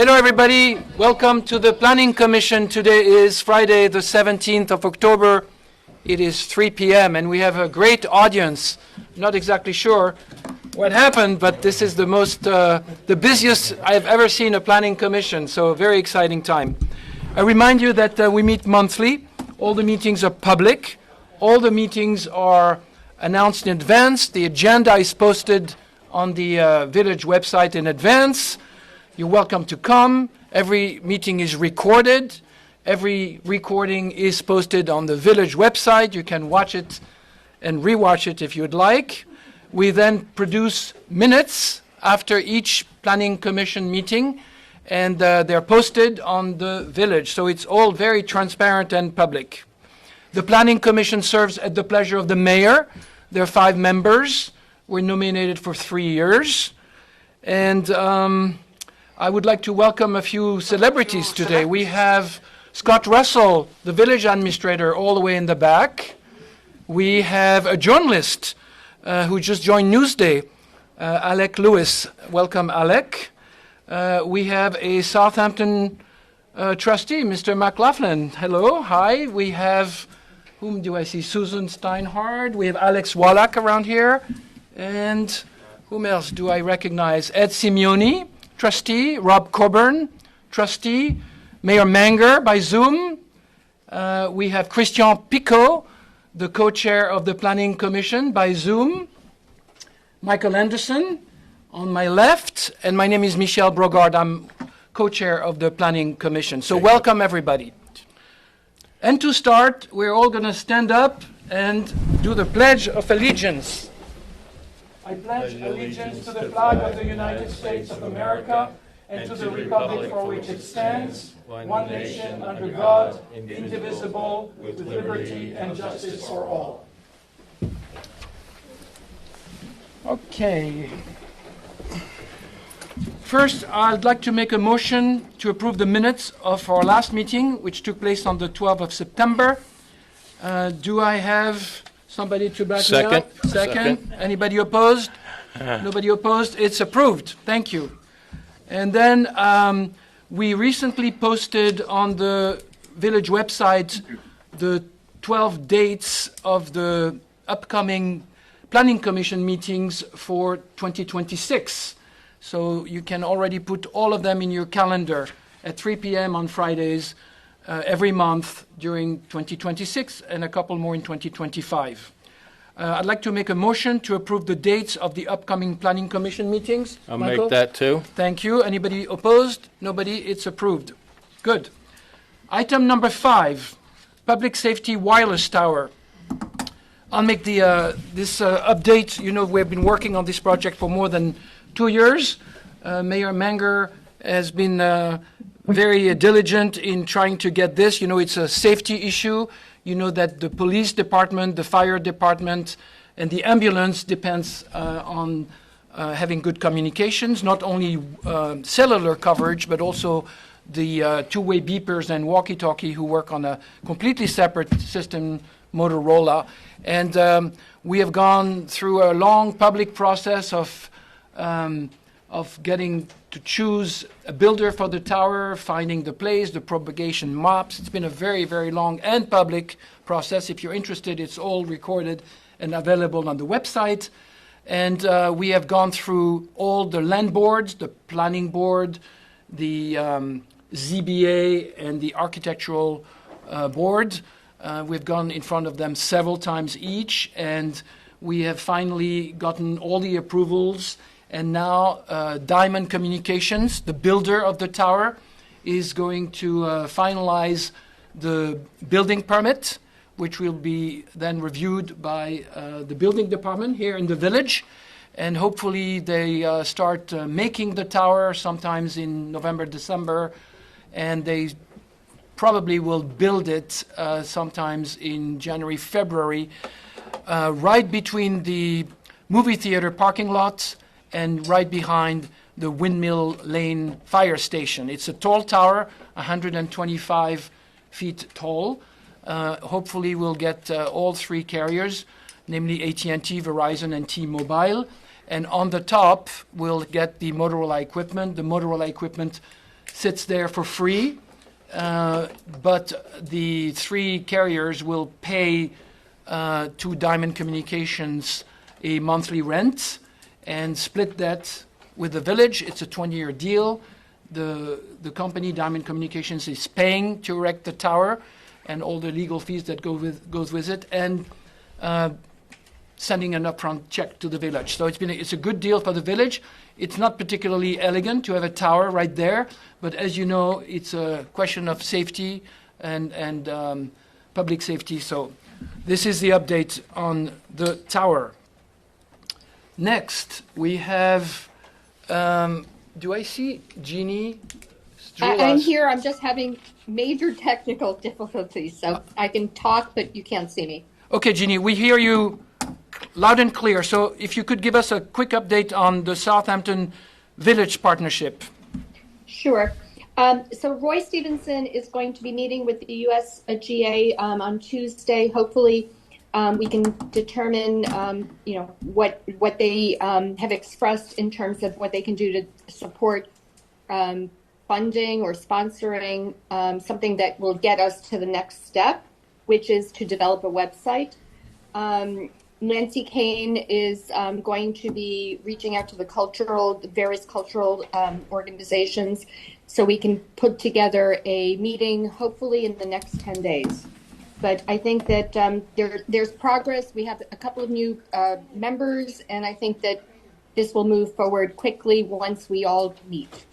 Hello everybody, welcome to the Planning Commission. Today is Friday the 17th of October. It is 3 p.m. and we have a great audience. Not exactly sure what happened, but this is the busiest I've ever seen a Planning Commission, so a very exciting time. I remind you that we meet monthly. All the meetings are public. All the meetings are announced in advance. The agenda is posted on the village website in advance. You're welcome to come. Every meeting is recorded. Every recording is posted on the village website. You can watch it and rewatch it if you'd like. We then produce minutes after each Planning Commission meeting, and they're posted on the village. So it's all very transparent and public. The Planning Commission serves at the pleasure of the mayor. There are 5 members. We're nominated for 3 years. And I would like to welcome a few celebrities today. We have Scott Russell, the village administrator, all the way in the back. We have a journalist who just joined Newsday, Alec Lewis. Welcome, Alec. We have a Southampton trustee, Mr. McLaughlin. Hello, hi. We have, whom do I see? Susan Steinhardt. We have Alex Wallach around here. And whom else do I recognize? Ed Simeoni, trustee. Rob Coburn, trustee. Mayor Manger by Zoom. We have Christian Picot, the co-chair of the Planning Commission by Zoom. Michael Anderson on my left. And my name is Michel Brogard. I'm co-chair of the Planning Commission. So welcome, everybody. And to start, we're all going to stand up and do the Pledge of Allegiance. I pledge allegiance to the flag of the United States of America and to the republic for which it stands, one nation under God, indivisible, with liberty and justice for all. Okay. First, I'd like to make a motion to approve the minutes of our last meeting, which took place on the 12th of September. Do I have somebody to back me up? Second. Anybody opposed? Nobody opposed? It's approved. Thank you. And then we recently posted on the village website the 12 dates of the upcoming Planning Commission meetings for 2026. So you can already put all of them in your calendar at 3 p.m. on Fridays every month during 2026 and a couple more in 2025. I'd like to make a motion to approve the dates of the upcoming Planning Commission meetings. I'll Michael? make that too. Thank you. Anybody opposed? Nobody? It's approved. Good. Item number 5, Public Safety Wireless Tower. I'll make this update. You know, we've been working on this project for more than 2 years. Mayor Manger has been very diligent in trying to get this. You know, it's a safety issue. You know that the police department, the fire department, and the ambulance depends on having good communications, not only cellular coverage, but also the two-way beepers and walkie-talkie who work on a completely separate system, Motorola. And we have gone through a long public process of getting to choose a builder for the tower, finding the place, the propagation maps. It's been a very, very long and public process. If you're interested, it's all recorded and available on the website. And we have gone through all the land boards, the planning board, the ZBA, and the architectural board. We've gone in front of them several times each, and we have finally gotten all the approvals. And now Diamond Communications, the builder of the tower, is going to finalize the building permit, which will be then reviewed by the building department here in the village. And hopefully they start making the tower sometimes in November, December, and they probably will build it sometimes in January, February, right between the movie theater parking lot and right behind the Windmill Lane fire station. It's a tall tower, 125 feet tall. Hopefully we'll get all 3 carriers, namely AT&T, Verizon, and T-Mobile. And on the top, we'll get the Motorola equipment. The Motorola equipment sits there for free, but the three carriers will pay to Diamond Communications a monthly rent and split that with the village. It's a 20-year deal. The company, Diamond Communications, is paying to erect the tower and all the legal fees that goes with it, and sending an upfront check to the village. So it's a good deal for the village. It's not particularly elegant to have a tower right there, but as you know, it's a question of safety and public safety. So this is the update on the tower. Next, we have, do I see Jeannie? I'm here. I'm just having major technical difficulties, so I can talk, but you can't see me. Okay, Jeannie, we hear you loud and clear. So if you could give us a quick update on the Southampton Village Partnership. Sure. So Roy Stevenson is going to be meeting with the USGA on Tuesday. Hopefully, we can determine, what they have expressed in terms of what they can do to support funding or sponsoring something that will get us to the next step, which is to develop a website. Nancy Kane is going to be reaching out to the various cultural organizations so we can put together a meeting, hopefully in the next 10 days. But I think that there's progress. We have a couple of new members, and I think that this will move forward quickly once we all meet.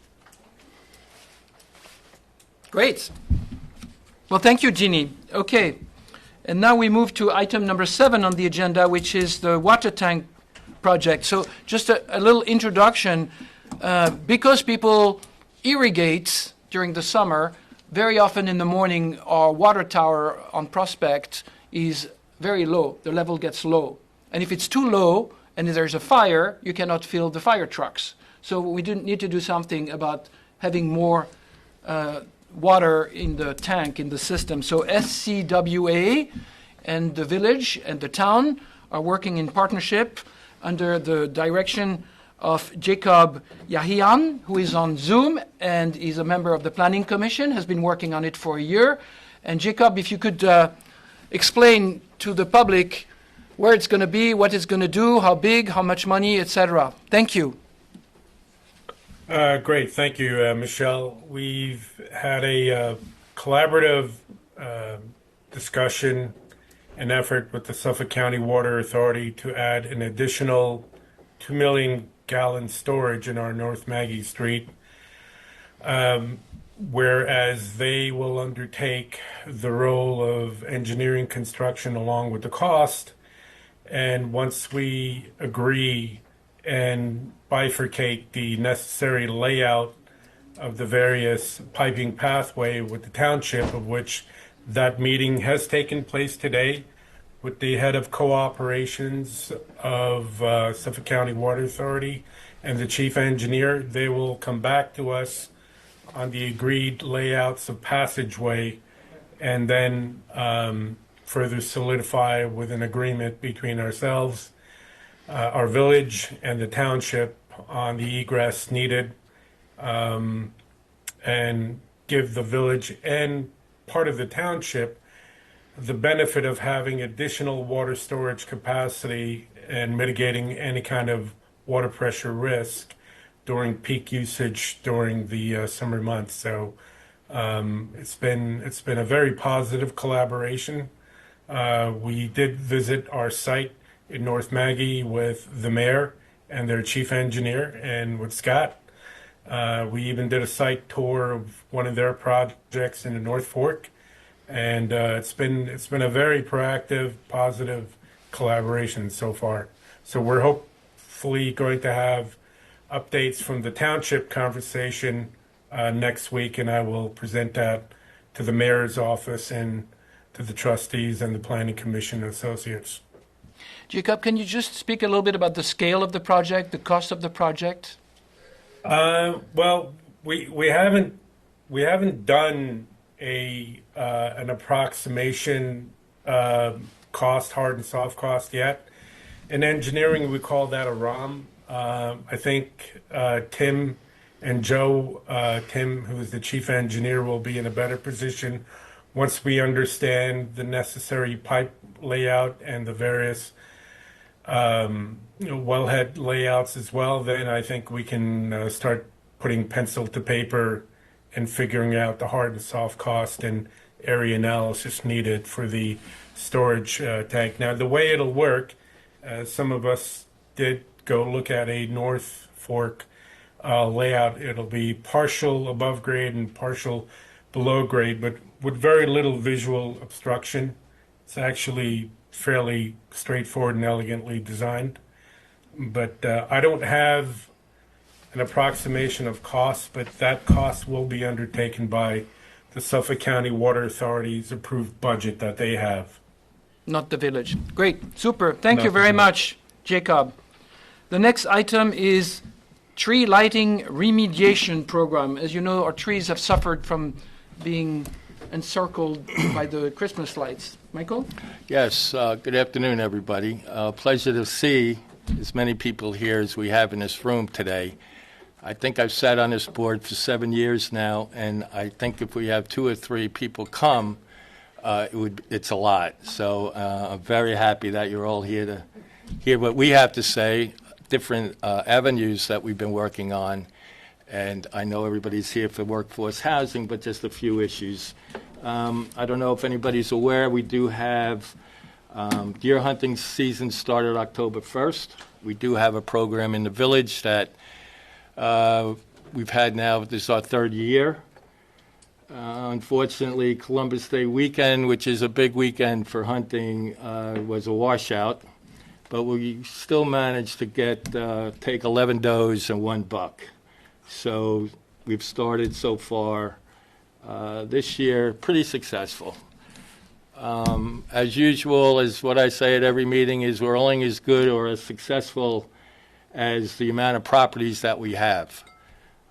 Great. Well, thank you, Jeannie. Okay. And now we move to item number 7 on the agenda, which is the water tank project. So just a little introduction. Because people irrigate during the summer, very often in the morning, our water tower on Prospect is very low. The level gets low. And if it's too low and there's a fire, you cannot fill the fire trucks. So we need to do something about having more water in the tank, in the system. So SCWA and the village and the town are working in partnership under the direction of Jacob Yahian, who is on Zoom and is a member of the Planning Commission, has been working on it for a year. And Jacob, if you could explain to the public where it's going to be, what it's going to do, how big, how much money, etc. Thank you. Great. Thank you, Michelle. We've had a collaborative discussion and effort with the Suffolk County Water Authority to add an additional 2 million gallon storage in our North Maggie Street, whereas they will undertake the role of engineering construction along with the cost. And once we agree and bifurcate the necessary layout of the various piping pathway with the township, of which that meeting has taken place today with the head of co-operations of Suffolk County Water Authority and the chief engineer. They will come back to us on the agreed layouts of passageway and then further solidify with an agreement between ourselves, our village, and the township on the egress needed, and give the village and part of the township the benefit of having additional water storage capacity and mitigating any kind of water pressure risk during peak usage during the summer months. So it's been a very positive collaboration. We did visit our site in North Maggie with the mayor and their chief engineer and with Scott. We even did a site tour of one of their projects in the North Fork. And it's been a very proactive, positive collaboration so far. So we're hopefully going to have updates from the township conversation next week, and I will present that to the mayor's office and to the trustees and the planning commission associates. Jacob, can you just speak a little bit about the scale of the project, the cost of the project? Well, we haven't done an approximation cost, hard and soft cost yet. In engineering, we call that a ROM. I think Tim And Joe, Tim, who is the chief engineer, will be in a better position once we understand the necessary pipe layout and the various wellhead layouts as well. Then I think we can start putting pencil to paper and figuring out the hard and soft cost and area analysis needed for the storage tank. Now, the way it'll work, some of us did go look at a North Fork layout. It'll be partial above grade and partial below grade, but with very little visual obstruction. It's actually fairly straightforward and elegantly designed. But I don't have an approximation of cost, but that cost will be undertaken by the Suffolk County Water Authority's approved budget that they have. Not the village. Great, super. Thank you Not the very village. much, Jacob. The next item is tree lighting remediation program. As you know, our trees have suffered from being encircled by the Christmas lights. Michael? Yes, good afternoon, everybody. Pleasure to see as many people here as we have in this room today. I think I've sat on this board for 7 years now, and I think if we have 2 or 3 people come, it's a lot. So I'm very happy that you're all here to hear what we have to say, different avenues that we've been working on. And I know everybody's here for workforce housing, but just a few issues. I don't know if anybody's aware, we do have deer hunting season started October 1st. We do have a program in the village that we've had now, this is our 3rd year. Unfortunately, Columbus Day weekend, which is a big weekend for hunting, was a washout. But we still managed to take 11 does and 1 buck. So we've started so far this year pretty successful. As usual, as what I say at every meeting is we're only as good or as successful as the amount of properties that we have.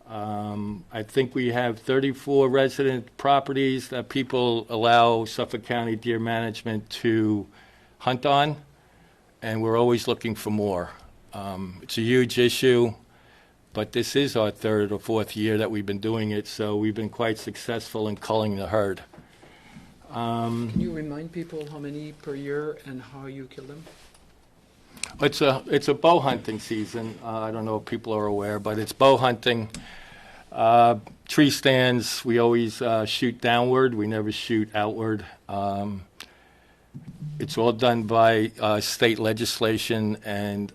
I think we have 34 resident properties that people allow Suffolk County Deer Management to hunt on, and we're always looking for more. It's a huge issue, but this is our 3rd or 4th year that we've been doing it, so we've been quite successful in culling the herd. Can you remind people how many per year and how you kill them? It's a bow hunting season. I don't know if people are aware, but it's bow hunting. Tree stands, we always shoot downward. We never shoot outward. It's all done by state legislation and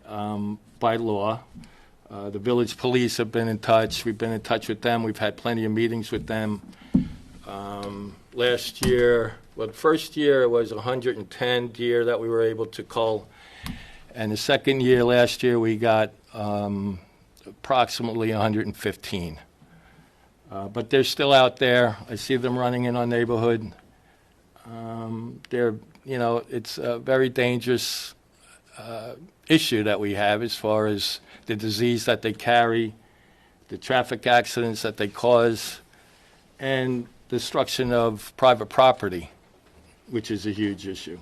by law. The village police have been in touch. We've been in touch with them. We've had plenty of meetings with them. Last year, well, the first year it was 110 deer that we were able to cull. And the second year, last year, we got approximately 115. But they're still out there. I see them running in our neighborhood. It's a very dangerous issue that we have as far as the disease that they carry, the traffic accidents that they cause, and destruction of private property, which is a huge issue.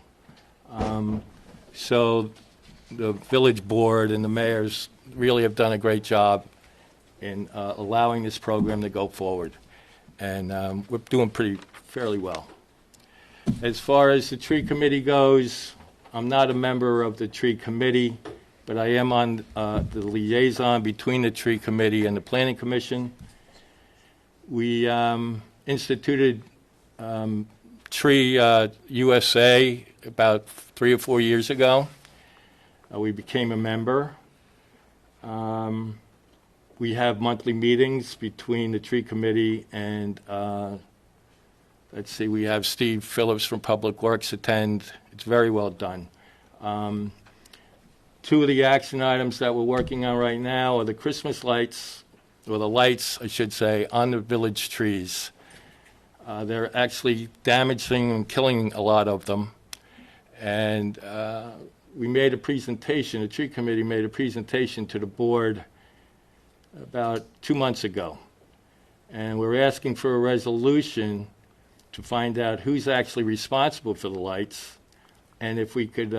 So the village board and the mayors really have done a great job in allowing this program to go forward. And we're doing fairly well. As far as the tree committee goes, I'm not a member of the tree committee, but I am on the liaison between the tree committee and the planning commission. We instituted Tree USA about 3 or 4 years ago. We became a member. We have monthly meetings between the tree committee and, we have Steve Phillips from Public Works attend. It's very well done. 2 of the action items that we're working on right now are the Christmas lights, or the lights, I should say, on the village trees. They're actually damaging and killing a lot of them. And we made a presentation, the tree committee made a presentation to the board about 2 months ago. And we're asking for a resolution to find out who's actually responsible for the lights, and if we could,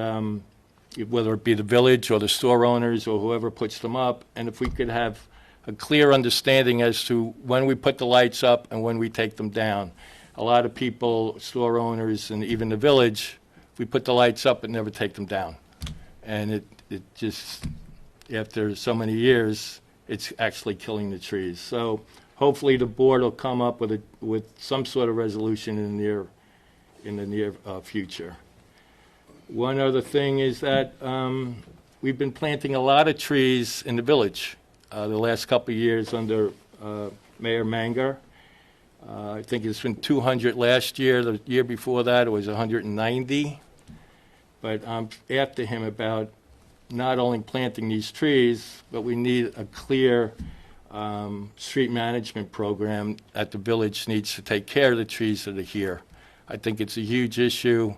whether it be the village or the store owners or whoever puts them up, and if we could have a clear understanding as to when we put the lights up and when we take them down. A lot of people, store owners, and even the village, we put the lights up and never take them down. And it just, after so many years, it's actually killing the trees. So hopefully the board will come up with some sort of resolution in the near future. One other thing is that we've been planting a lot of trees in the village the last couple of years under Mayor Manger. I think it's been 200 last year. The year before that, it was 190. But I'm after him about not only planting these trees, but we need a clear street management program that the village needs to take care of the trees that are here. I think it's a huge issue.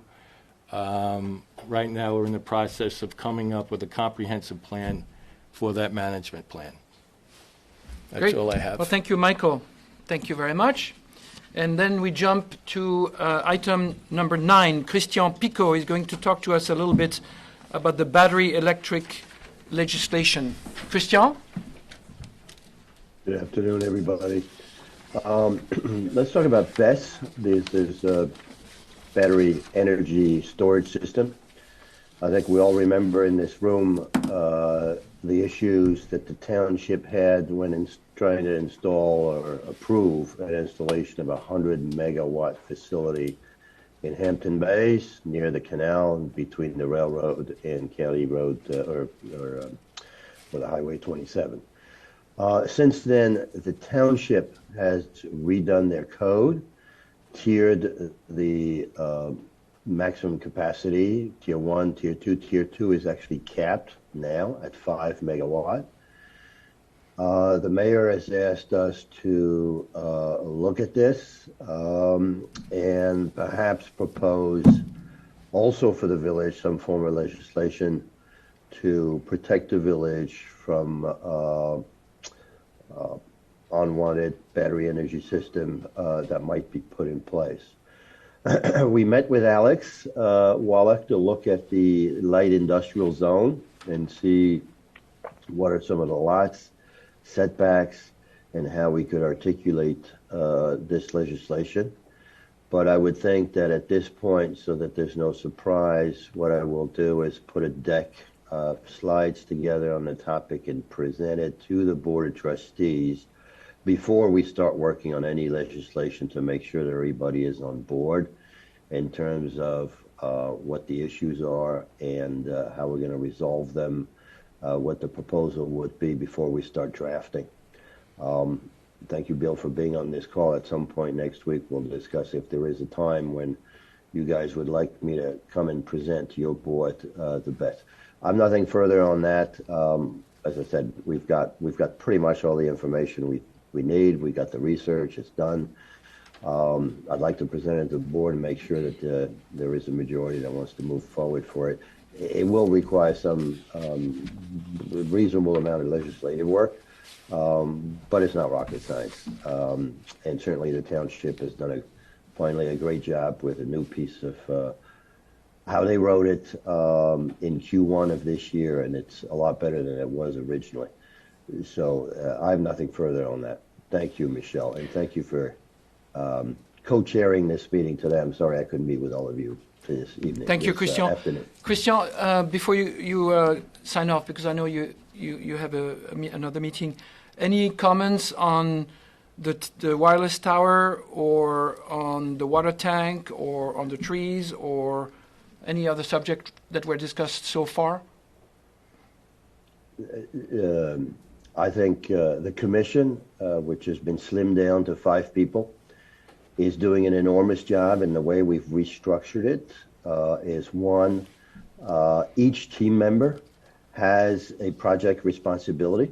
Right now, we're in the process of coming up with a comprehensive plan for that management plan. That's Great. all I have. Well, thank you, Michael. Thank you very much. And then we jump to item number 9. Christian Picot is going to talk to us a little bit about the battery electric legislation. Christian? Good afternoon, everybody. Let's talk about BESS. This is battery energy storage system. I think we all remember in this room the issues that the township had when trying to install or approve an installation of a 100 megawatt facility in Hampton Bays near the canal between the railroad and County Road or the Highway 27. Since then, the township has redone their code, tiered the maximum capacity, tier 1, tier 2. Tier 2 is actually capped now at 5 megawatt. The mayor has asked us to look at this and perhaps propose also for the village some form of legislation to protect the village from unwanted battery energy system that might be put in place. We met with Alex Wallach to look at the light industrial zone and see what are some of the lots, setbacks, and how we could articulate this legislation. But I would think that at this point, so that there's no surprise, what I will do is put a deck of slides together on the topic and present it to the Board of Trustees before we start working on any legislation to make sure that everybody is on board in terms of what the issues are and how we're going to resolve them, what the proposal would be before we start drafting. Thank you, Bill, for being on this call. At some point next week, we'll discuss if there is a time when you guys would like me to come and present to your board the best. I'm nothing further on that. As I said, we've got pretty much all the information we need. We got the research. It's done. I'd like to present it to the board and make sure that there is a majority that wants to move forward for it. It will require some reasonable amount of legislative work, but it's not rocket science. And certainly the township has done finally a great job with a new piece of how they wrote it in Q1 of this year, and it's a lot better than it was originally. So I have nothing further on that. Thank you, Michelle, and thank you for co-chairing this meeting today. I'm sorry I couldn't meet with all of you this evening. Thank you, Christian. Afternoon. Christian, before you sign off, because I know you have another meeting, any comments on the wireless tower or on the water tank or on the trees or any other subject that were discussed so far? I think the commission, which has been slimmed down to 5 people, is doing an enormous job, and the way we've restructured it is one, each team member has a project responsibility.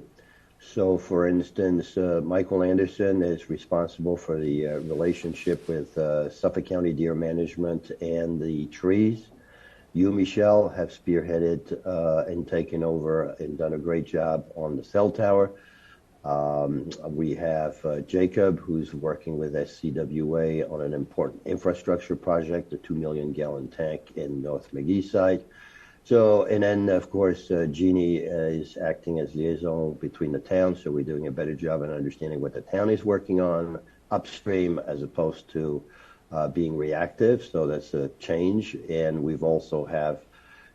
So, for instance, Michael Anderson is responsible for the relationship with Suffolk County Deer Management and the trees. You, Michelle, have spearheaded and taken over and done a great job on the cell tower. We have Jacob, who's working with SCWA on an important infrastructure project, the 2 million gallon tank in North McGee site. So, and then of course, Jeannie is acting as liaison between the towns. So we're doing a better job in understanding what the town is working on upstream as opposed to being reactive. So that's a change. And we've also have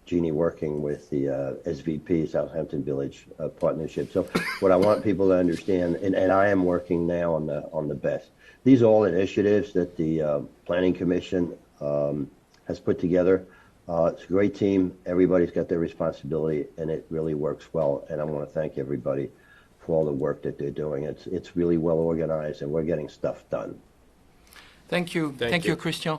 Jeannie working with the SVP, Southampton Village Partnership. So what I want people to understand, and I am working now on the best. These are all initiatives that the Planning Commission has put together. It's a great team. Everybody's got their responsibility, and it really works well. And I want to thank everybody for all the work that they're doing. It's really well organized, and we're getting stuff done. Thank you. Thank you. Christian.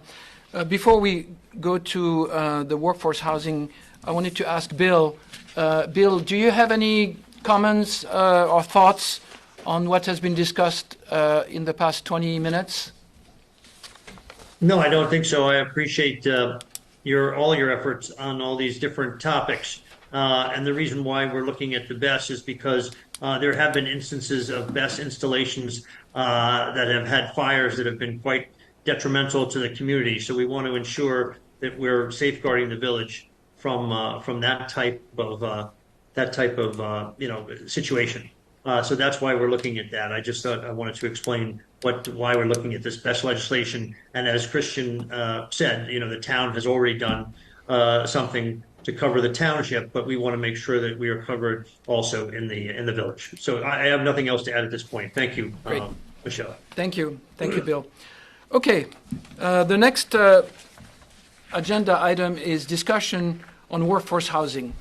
Before we go to the workforce housing, I wanted to ask Bill. Bill, do you have any comments or thoughts on what has been discussed in the past 20 minutes? No, I don't think so. I appreciate all your efforts on all these different topics. And the reason why we're looking at the BESS is because there have been instances of BESS installations that have had fires that have been quite detrimental to the community. So we want to ensure that we're safeguarding the village from that type of situation. So that's why we're looking at that. I just thought I wanted to explain why we're looking at this BESS legislation. And as Christian said, the town has already done something to cover the township, but we want to make sure that we are covered also in the village. So I have nothing else to add at this point. Thank you, Michelle. Thank you, Bill. Okay, the next agenda item is discussion on workforce housing.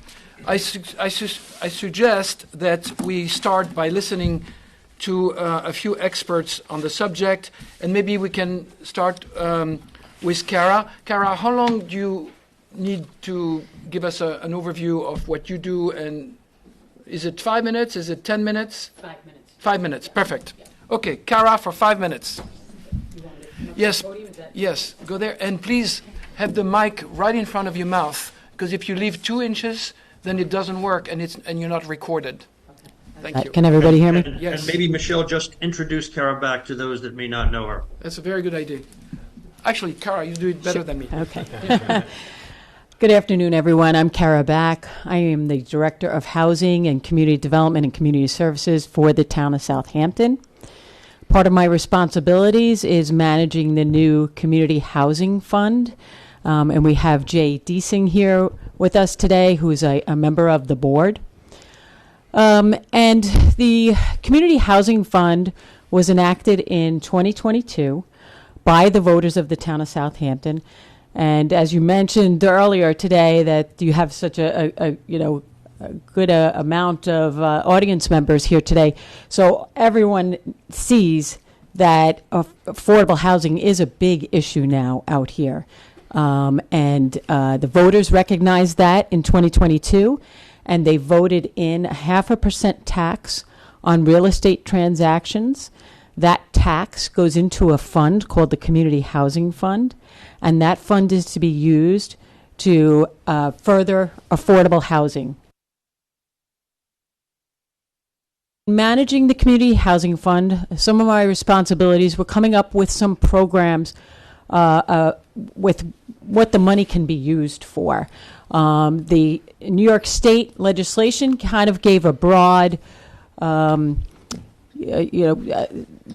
I suggest that we start by listening to a few experts on the subject, and maybe we can start with Kara. Kara, how long do you need to give us an overview of what you do? And is it 5 minutes? Is it 10 minutes? 5 minutes. 5 minutes, perfect. Okay, Kara, for 5 minutes. Yes, yes, go there, and please have the mic right in front of your mouth, because if you leave 2 inches, then it doesn't work, and you're not recorded. Thank you. Can everybody hear me? And, Yes. and maybe Michelle just introduce Kara back to those that may not know her. That's a very good idea. Actually, Kara, you do it better than me. Okay. Good afternoon, everyone. I'm Kara Back. I am the Director of Housing and Community Development and Community Services for the town of Southampton. Part of my responsibilities is managing the new Community Housing Fund. And we have Jay Deasing here with us today, who's a member of the board. And the Community Housing Fund was enacted in 2022 by the voters of the town of Southampton. And as you mentioned earlier today, that you have such a good amount of audience members here today. So everyone sees that affordable housing is a big issue now out here. And the voters recognized that in 2022, and they voted in a 0.5% tax on real estate transactions. That tax goes into a fund called the Community Housing Fund, and that fund is to be used to further affordable housing. Managing the Community Housing Fund, some of my responsibilities were coming up with some programs with what the money can be used for. The New York State legislation kind of gave a broad,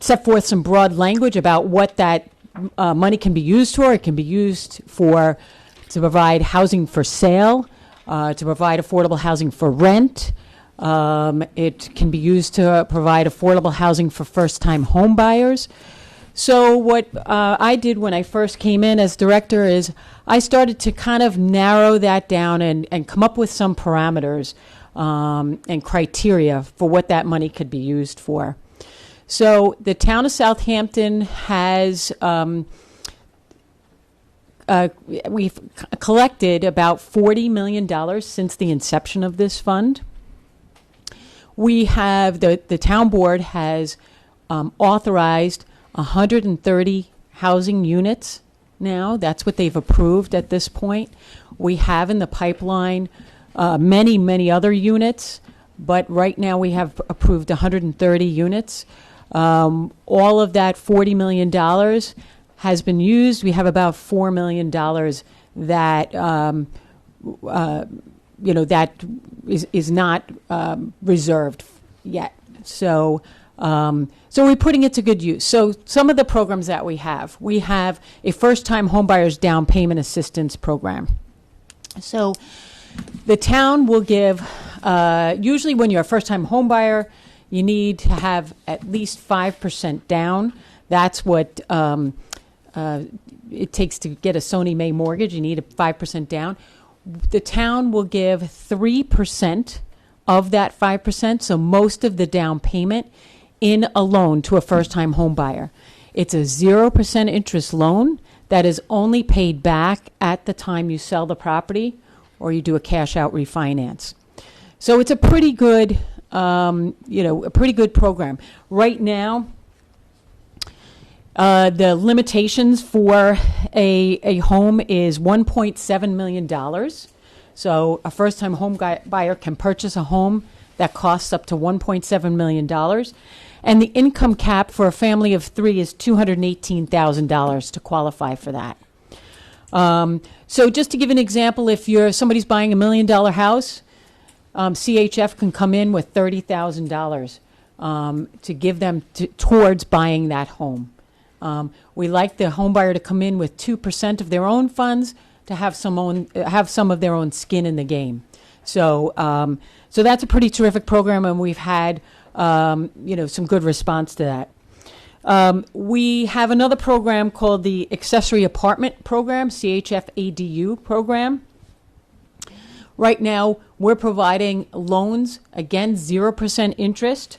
set forth some broad language about what that money can be used for. It can be used to provide housing for sale, to provide affordable housing for rent. It can be used to provide affordable housing for first-time home buyers. So what I did when I first came in as director is I started to kind of narrow that down and come up with some parameters and criteria for what that money could be used for. So the town of Southampton has, we've collected about $40 million since the inception of this fund. We have, the town board has authorized 130 housing units now. That's what they've approved at this point. We have in the pipeline many, many other units, but right now we have approved 130 units. All of that $40 million has been used. We have about $4 million that that is not reserved yet. So we're putting it to good use. So some of the programs that we have a first-time homebuyers down payment assistance program. So the town will give, usually when you're a first-time homebuyer, you need to have at least 5% down. That's what it takes to get a Sony Mae mortgage. You need a 5% down. The town will give 3% of that 5%, so most of the down payment, in a loan to a first-time home buyer. It's a 0% interest loan that is only paid back at the time you sell the property or you do a cash-out refinance. So it's a pretty good, a pretty good program. Right now, the limitations for a home is $1.7 million. So a first-time home buyer can purchase a home that costs up to $1.7 million. And the income cap for a family of 3 is $218,000 to qualify for that. So just to give an example, if somebody's buying $1 million house, CHF can come in with $30,000 to give them towards buying that home. We like the home buyer to come in with 2% of their own funds to have some of their own skin in the game. So that's a pretty terrific program, and we've had some good response to that. We have another program called the Accessory Apartment Program, CHF ADU program. Right now, we're providing loans, again, 0% interest,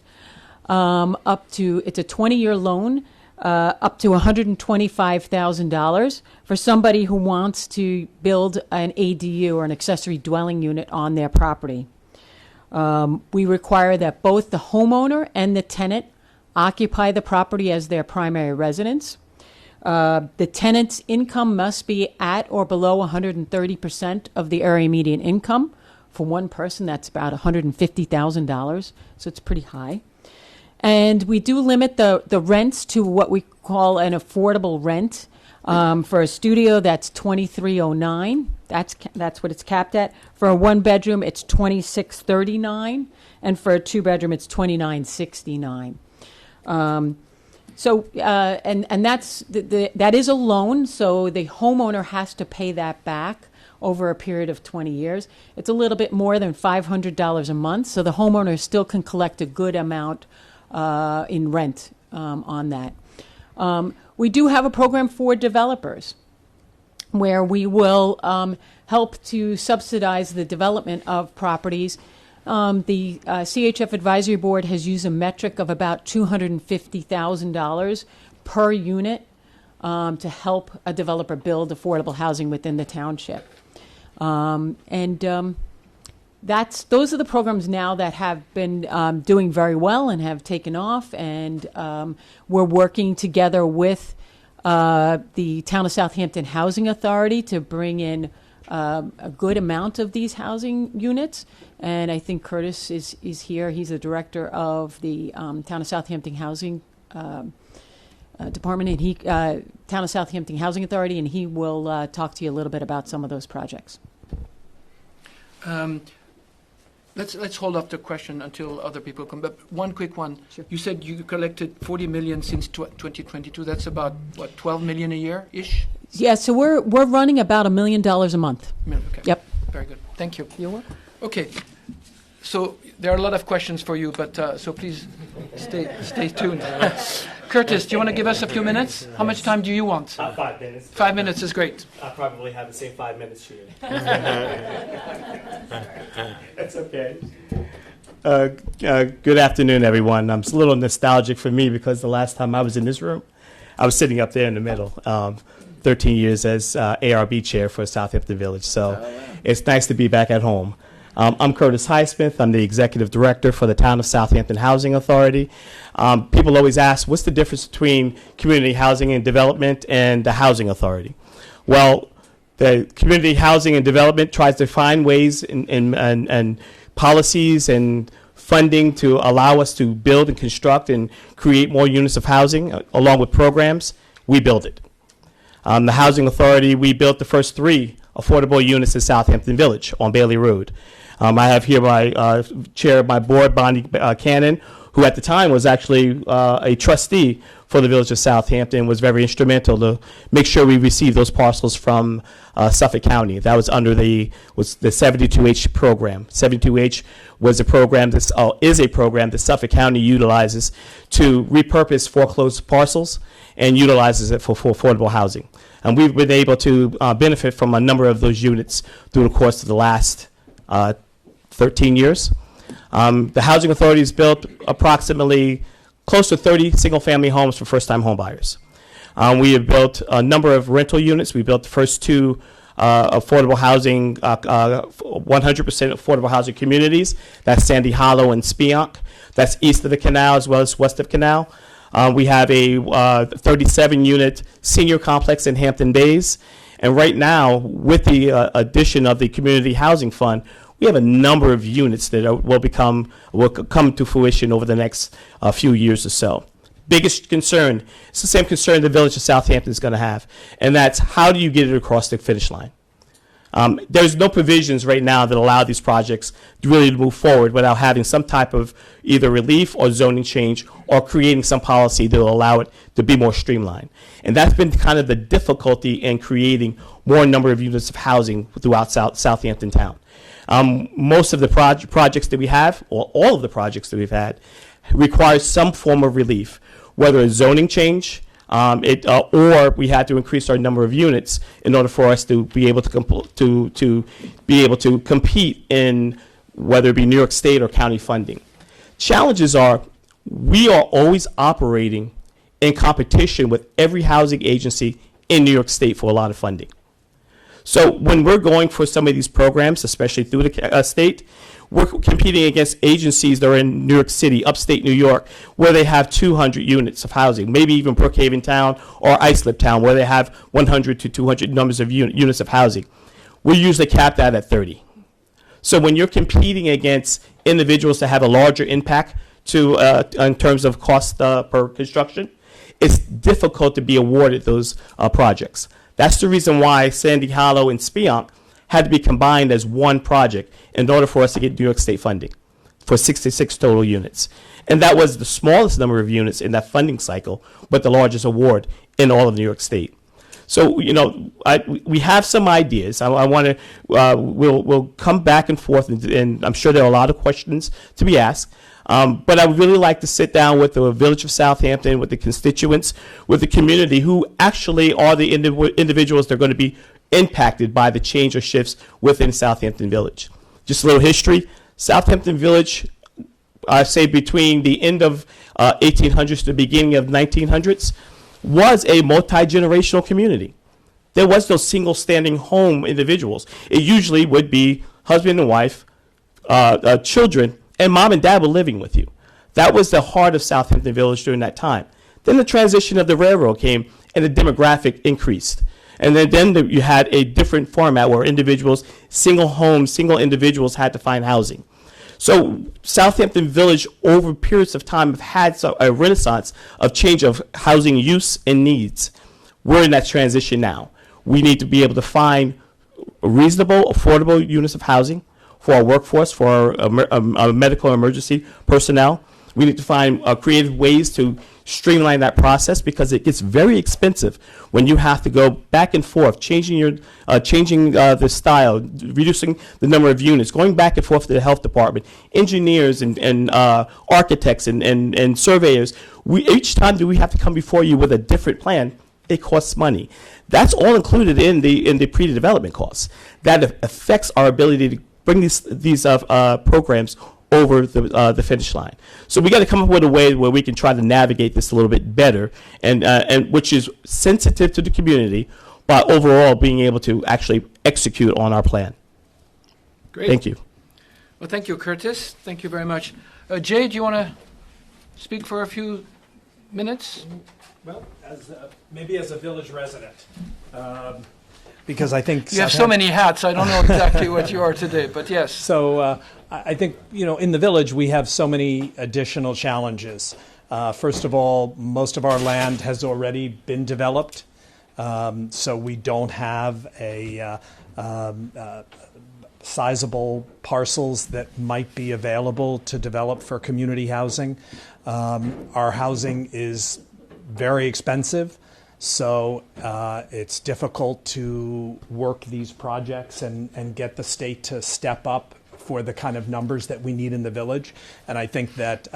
it's a 20-year loan, up to $125,000 for somebody who wants to build an ADU or an accessory dwelling unit on their property. We require that both the homeowner and the tenant occupy the property as their primary residence. The tenant's income must be at or below 130% of the area median income. For one person, that's about $150,000, so it's pretty high. And we do limit the rents to what we call an affordable rent. For a studio, that's $2,309. That's what it's capped at. For a one-bedroom, it's $2,639, and for a two-bedroom, it's $2,969. And that's that is a loan, so the homeowner has to pay that back over a period of 20 years. It's a little bit more than $500 a month, so the homeowner still can collect a good amount in rent on that. We do have a program for developers where we will help to subsidize the development of properties. The CHF Advisory Board has used a metric of about $250,000 per unit to help a developer build affordable housing within the township. Those are the programs now that have been doing very well and have taken off, and we're working together with the Town of Southampton Housing Authority to bring in a good amount of these housing units. And I think Curtis is here. He's the director of the Town of Southampton Housing Department, and Town of Southampton Housing Authority, and he will talk to you a little bit about some of those projects. Let's hold off the question until other people come. But one quick one. Sure. You said you collected $40 million since 2022. That's about, what, $12 million a year-ish? Yeah, so we're running about $1 million a month. Okay. Yep. Very good. Thank you. You're welcome. Okay. So there are a lot of questions for you, but so please stay tuned. Curtis, do you want to give us a few minutes? How much time do you want? 5 minutes. 5 minutes is great. I probably have the same 5 minutes to you. That's okay. Good afternoon, everyone. It's a little nostalgic for me because the last time I was in this room, I was sitting up there in the middle. 13 years as ARB chair for Southampton Village. So it's nice to be back at home. I'm Curtis Highsmith. I'm the executive director for the Town of Southampton Housing Authority. People always ask, what's the difference between community housing and development and the housing authority? Well, the community housing and development tries to find ways and policies and funding to allow us to build and construct and create more units of housing, along with programs. We build it. The housing authority, we built the first 3 affordable units in Southampton Village on Bailey Road. I have here my chair of my board, Bonnie Cannon, who at the time was actually a trustee for the Village of Southampton, was very instrumental to make sure we received those parcels from Suffolk County. That was under the 72H program. 72H was a program that is a program that Suffolk County utilizes to repurpose foreclosed parcels and utilizes it for affordable housing. And we've been able to benefit from a number of those units through the course of the last 13 years. The Housing Authority has built approximately close to 30 single-family homes for first-time homebuyers. We have built a number of rental units. We built the first two affordable housing, 100% affordable housing communities. That's Sandy Hollow and Spionk. That's east of the canal as well as west of canal. We have a 37-unit senior complex in Hampton Bays. And right now, with the addition of the Community Housing Fund, we have a number of units that will come to fruition over the next few years or so. Biggest concern, it's the same concern the Village of Southampton is going to have, and that's how do you get it across the finish line? There's no provisions right now that allow these projects to really move forward without having some type of either relief or zoning change or creating some policy that will allow it to be more streamlined. And that's been kind of the difficulty in creating more number of units of housing throughout Southampton town. Most of the projects that we have, or all of the projects that we've had, require some form of relief, whether it's zoning change, or we had to increase our number of units in order for us to be able to compete in whether it be New York State or county funding. Challenges are we are always operating in competition with every housing agency in New York State for a lot of funding. So when we're going for some of these programs, especially through the state, we're competing against agencies that are in New York City, upstate New York, where they have 200 units of housing, maybe even Brookhaven Town or Islip Town, where they have 100 to 200 numbers of units of housing. We're usually capped out at 30. So when you're competing against individuals that have a larger impact in terms of cost per construction, it's difficult to be awarded those projects. That's the reason why Sandy Hollow and Spionk had to be combined as one project in order for us to get New York State funding for 66 total units. And that was the smallest number of units in that funding cycle, but the largest award in all of New York State. So, we have some ideas. I want to, we'll come back and forth, and I'm sure there are a lot of questions to be asked. But I would really like to sit down with the Village of Southampton, with the constituents, with the community, who actually are the individuals that are going to be impacted by the change or shifts within Southampton Village. Just a little history. Southampton Village, I say between the end of 1800s to the beginning of 1900s, was a multi-generational community. There was no single standing home individuals. It usually would be husband and wife, children, and mom and dad were living with you. That was the heart of Southampton Village during that time. Then the transition of the railroad came and the demographic increased. And then you had a different format where individuals, single homes, single individuals had to find housing. So Southampton Village, over periods of time, have had a renaissance of change of housing use and needs. We're in that transition now. We need to be able to find reasonable, affordable units of housing for our workforce, for our medical emergency personnel. We need to find creative ways to streamline that process, because it gets very expensive when you have to go back and forth, changing the style, reducing the number of units, going back and forth to the health department, engineers and architects and surveyors. Each time that we have to come before you with a different plan, it costs money. That's all included in the pre-development costs. That affects our ability to bring these programs over the finish line. So we got to come up with a way where we can try to navigate this a little bit better, and which is sensitive to the community, but overall being able to actually execute on our plan. Great. Thank you. Well, thank you, Curtis. Thank you very much. Jay, do you want to speak for a few minutes? Well, maybe as a village resident, because I think you have so many hats. I don't know exactly what you are today, but yes. So I think, in the village we have so many additional challenges. First of all, most of our land has already been developed, so we don't have a sizable parcels that might be available to develop for community housing. Our housing is very expensive, so it's difficult to work these projects and get the state to step up for the kind of numbers that we need in the village. And I think that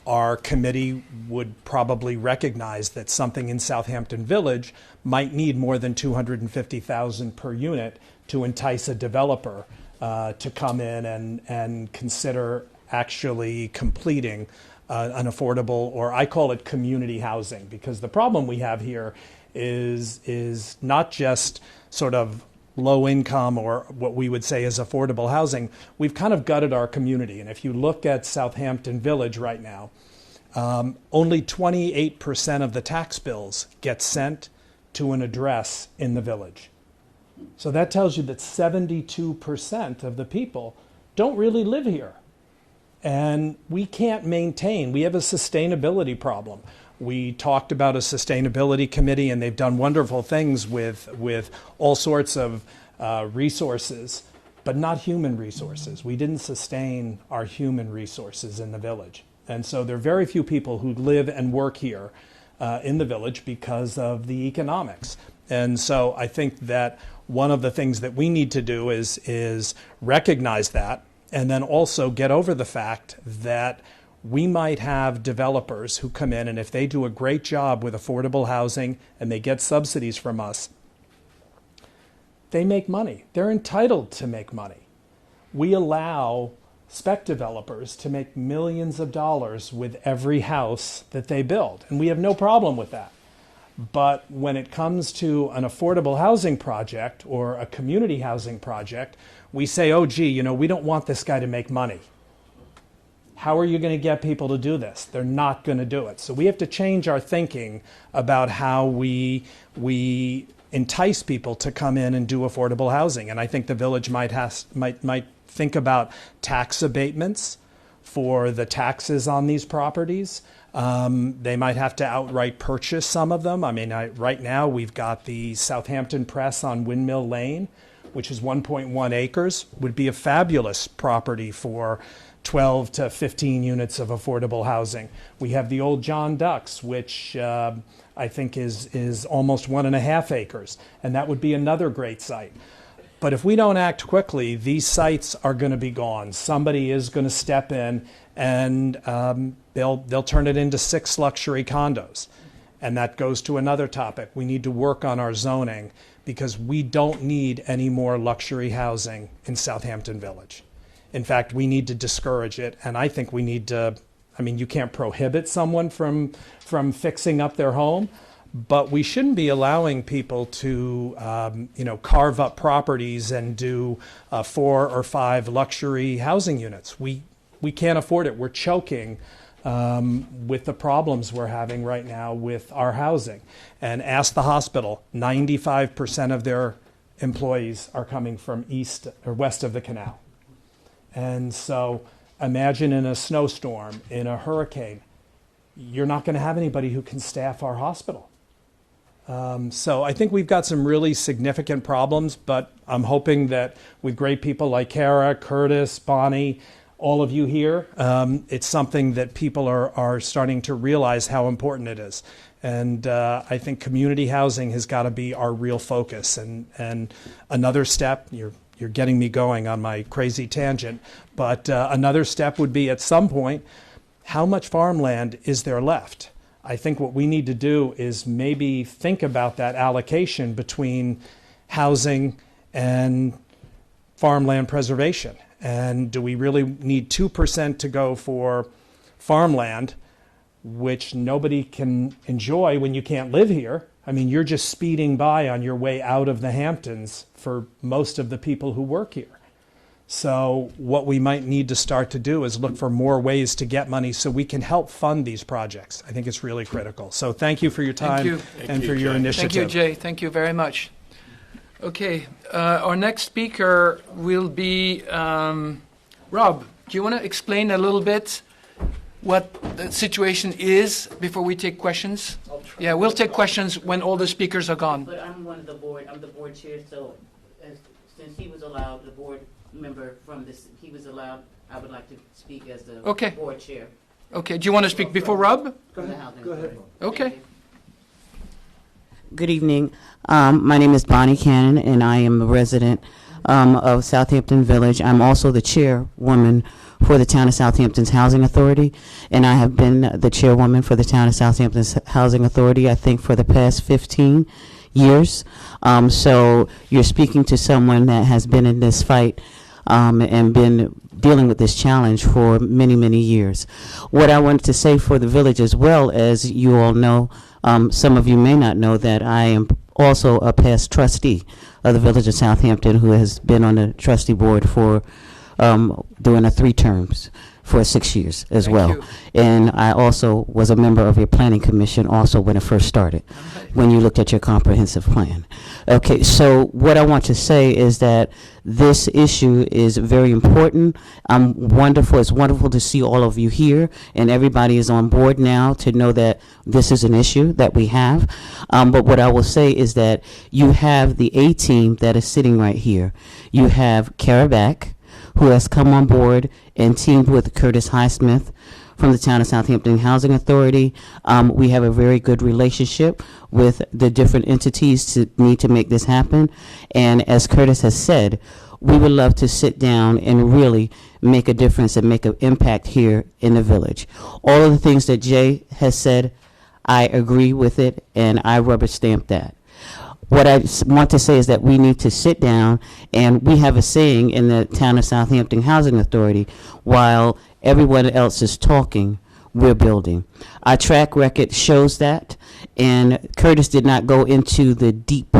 our committee would probably recognize that something in Southampton Village might need more than $250,000 per unit to entice a developer to come in and consider actually completing an affordable, or I call it community housing, because the problem we have here is not just sort of low income or what we would say is affordable housing. We've kind of gutted our community. And if you look at Southampton Village right now, only 28% of the tax bills get sent to an address in the village. So that tells you that 72% of the people don't really live here. And we can't maintain, we have a sustainability problem. We talked about a sustainability committee, and they've done wonderful things with all sorts of resources, but not human resources. We didn't sustain our human resources in the village. And so there are very few people who live and work here in the village because of the economics. And so I think that one of the things that we need to do is recognize that, and then also get over the fact that we might have developers who come in, and if they do a great job with affordable housing and they get subsidies from us, they make money. They're entitled to make money. We allow spec developers to make millions of dollars with every house that they build, and we have no problem with that. But when it comes to an affordable housing project or a community housing project, we say, oh, gee, we don't want this guy to make money. How are you going to get people to do this? They're not going to do it. So we have to change our thinking about how we entice people to come in and do affordable housing. And I think the village might think about tax abatements for the taxes on these properties. They might have to outright purchase some of them. I mean, right now we've got the Southampton Press on Windmill Lane, which is 1.1 acres, would be a fabulous property for 12 to 15 units of affordable housing. We have the old John Ducks, which I think is almost 1.5 acres, and that would be another great site. But if we don't act quickly, these sites are going to be gone. Somebody is going to step in, and they'll turn it into 6 luxury condos. And that goes to another topic. We need to work on our zoning, because we don't need any more luxury housing in Southampton Village. In fact, we need to discourage it, and I think we need to, you can't prohibit someone from fixing up their home, but we shouldn't be allowing people to, carve up properties and do 4 or 5 luxury housing units. We can't afford it. We're choking with the problems we're having right now with our housing. And ask the hospital, 95% of their employees are coming from east or west of the canal. And so imagine in a snowstorm, in a hurricane, you're not going to have anybody who can staff our hospital. So I think we've got some really significant problems, but I'm hoping that with great people like Kara, Curtis, Bonnie, all of you here, it's something that people are starting to realize how important it is. And I think community housing has got to be our real focus. And another step, you're getting me going on my crazy tangent, but another step would be at some point, how much farmland is there left? I think what we need to do is maybe think about that allocation between housing and farmland preservation. And do we really need 2% to go for farmland, which nobody can enjoy when you can't live here? I mean, you're just speeding by on your way out of the Hamptons for most of the people who work here. So what we might need to start to do is look for more ways to get money so we can help fund these projects. I think it's really critical. So thank you for your time and for your initiative. Thank you, Jay. Thank you very much. Okay, our next speaker will be Rob. Do you want to explain a little bit what the situation is before we take questions? Yeah, we'll take questions when all the speakers are gone. But I'm one of the board. I'm the board chair, so as since he was allowed, the board member from this, he was allowed, I would like to speak as the Okay. board chair. Okay, do you want to speak before Rob? Go ahead. Okay. Good evening. My name is Bonnie Cannon, and I am a resident of Southampton Village. I'm also the chairwoman for the Town of Southampton's Housing Authority, and I have been the chairwoman for the Town of Southampton's Housing Authority, I think, for the past 15 years. So you're speaking to someone that has been in this fight and been dealing with this challenge for many, many years. What I wanted to say for the village as well, as you all know, some of you may not know that I am also a past trustee of the Village of Southampton, who has been on the trustee board for doing 3 terms for 6 years as Thank well. you. And I also was a member of your planning commission also when it first started, when you looked at your comprehensive plan. Okay, so what I want to say is that this issue is very important. It's wonderful to see all of you here, and everybody is on board now to know that this is an issue that we have. But what I will say is that you have the A team that is sitting right here. You have Kara Beck, who has come on board and teamed with Curtis Highsmith from the Town of Southampton Housing Authority. We have a very good relationship with the different entities to need to make this happen. And as Curtis has said, we would love to sit down and really make a difference and make an impact here in the village. All of the things that Jay has said, I agree with it, and I rubber stamp that. What I want to say is that we need to sit down, and we have a saying in the Town of Southampton Housing Authority, while everyone else is talking, we're building. Our track record shows that, and Curtis did not go into the deep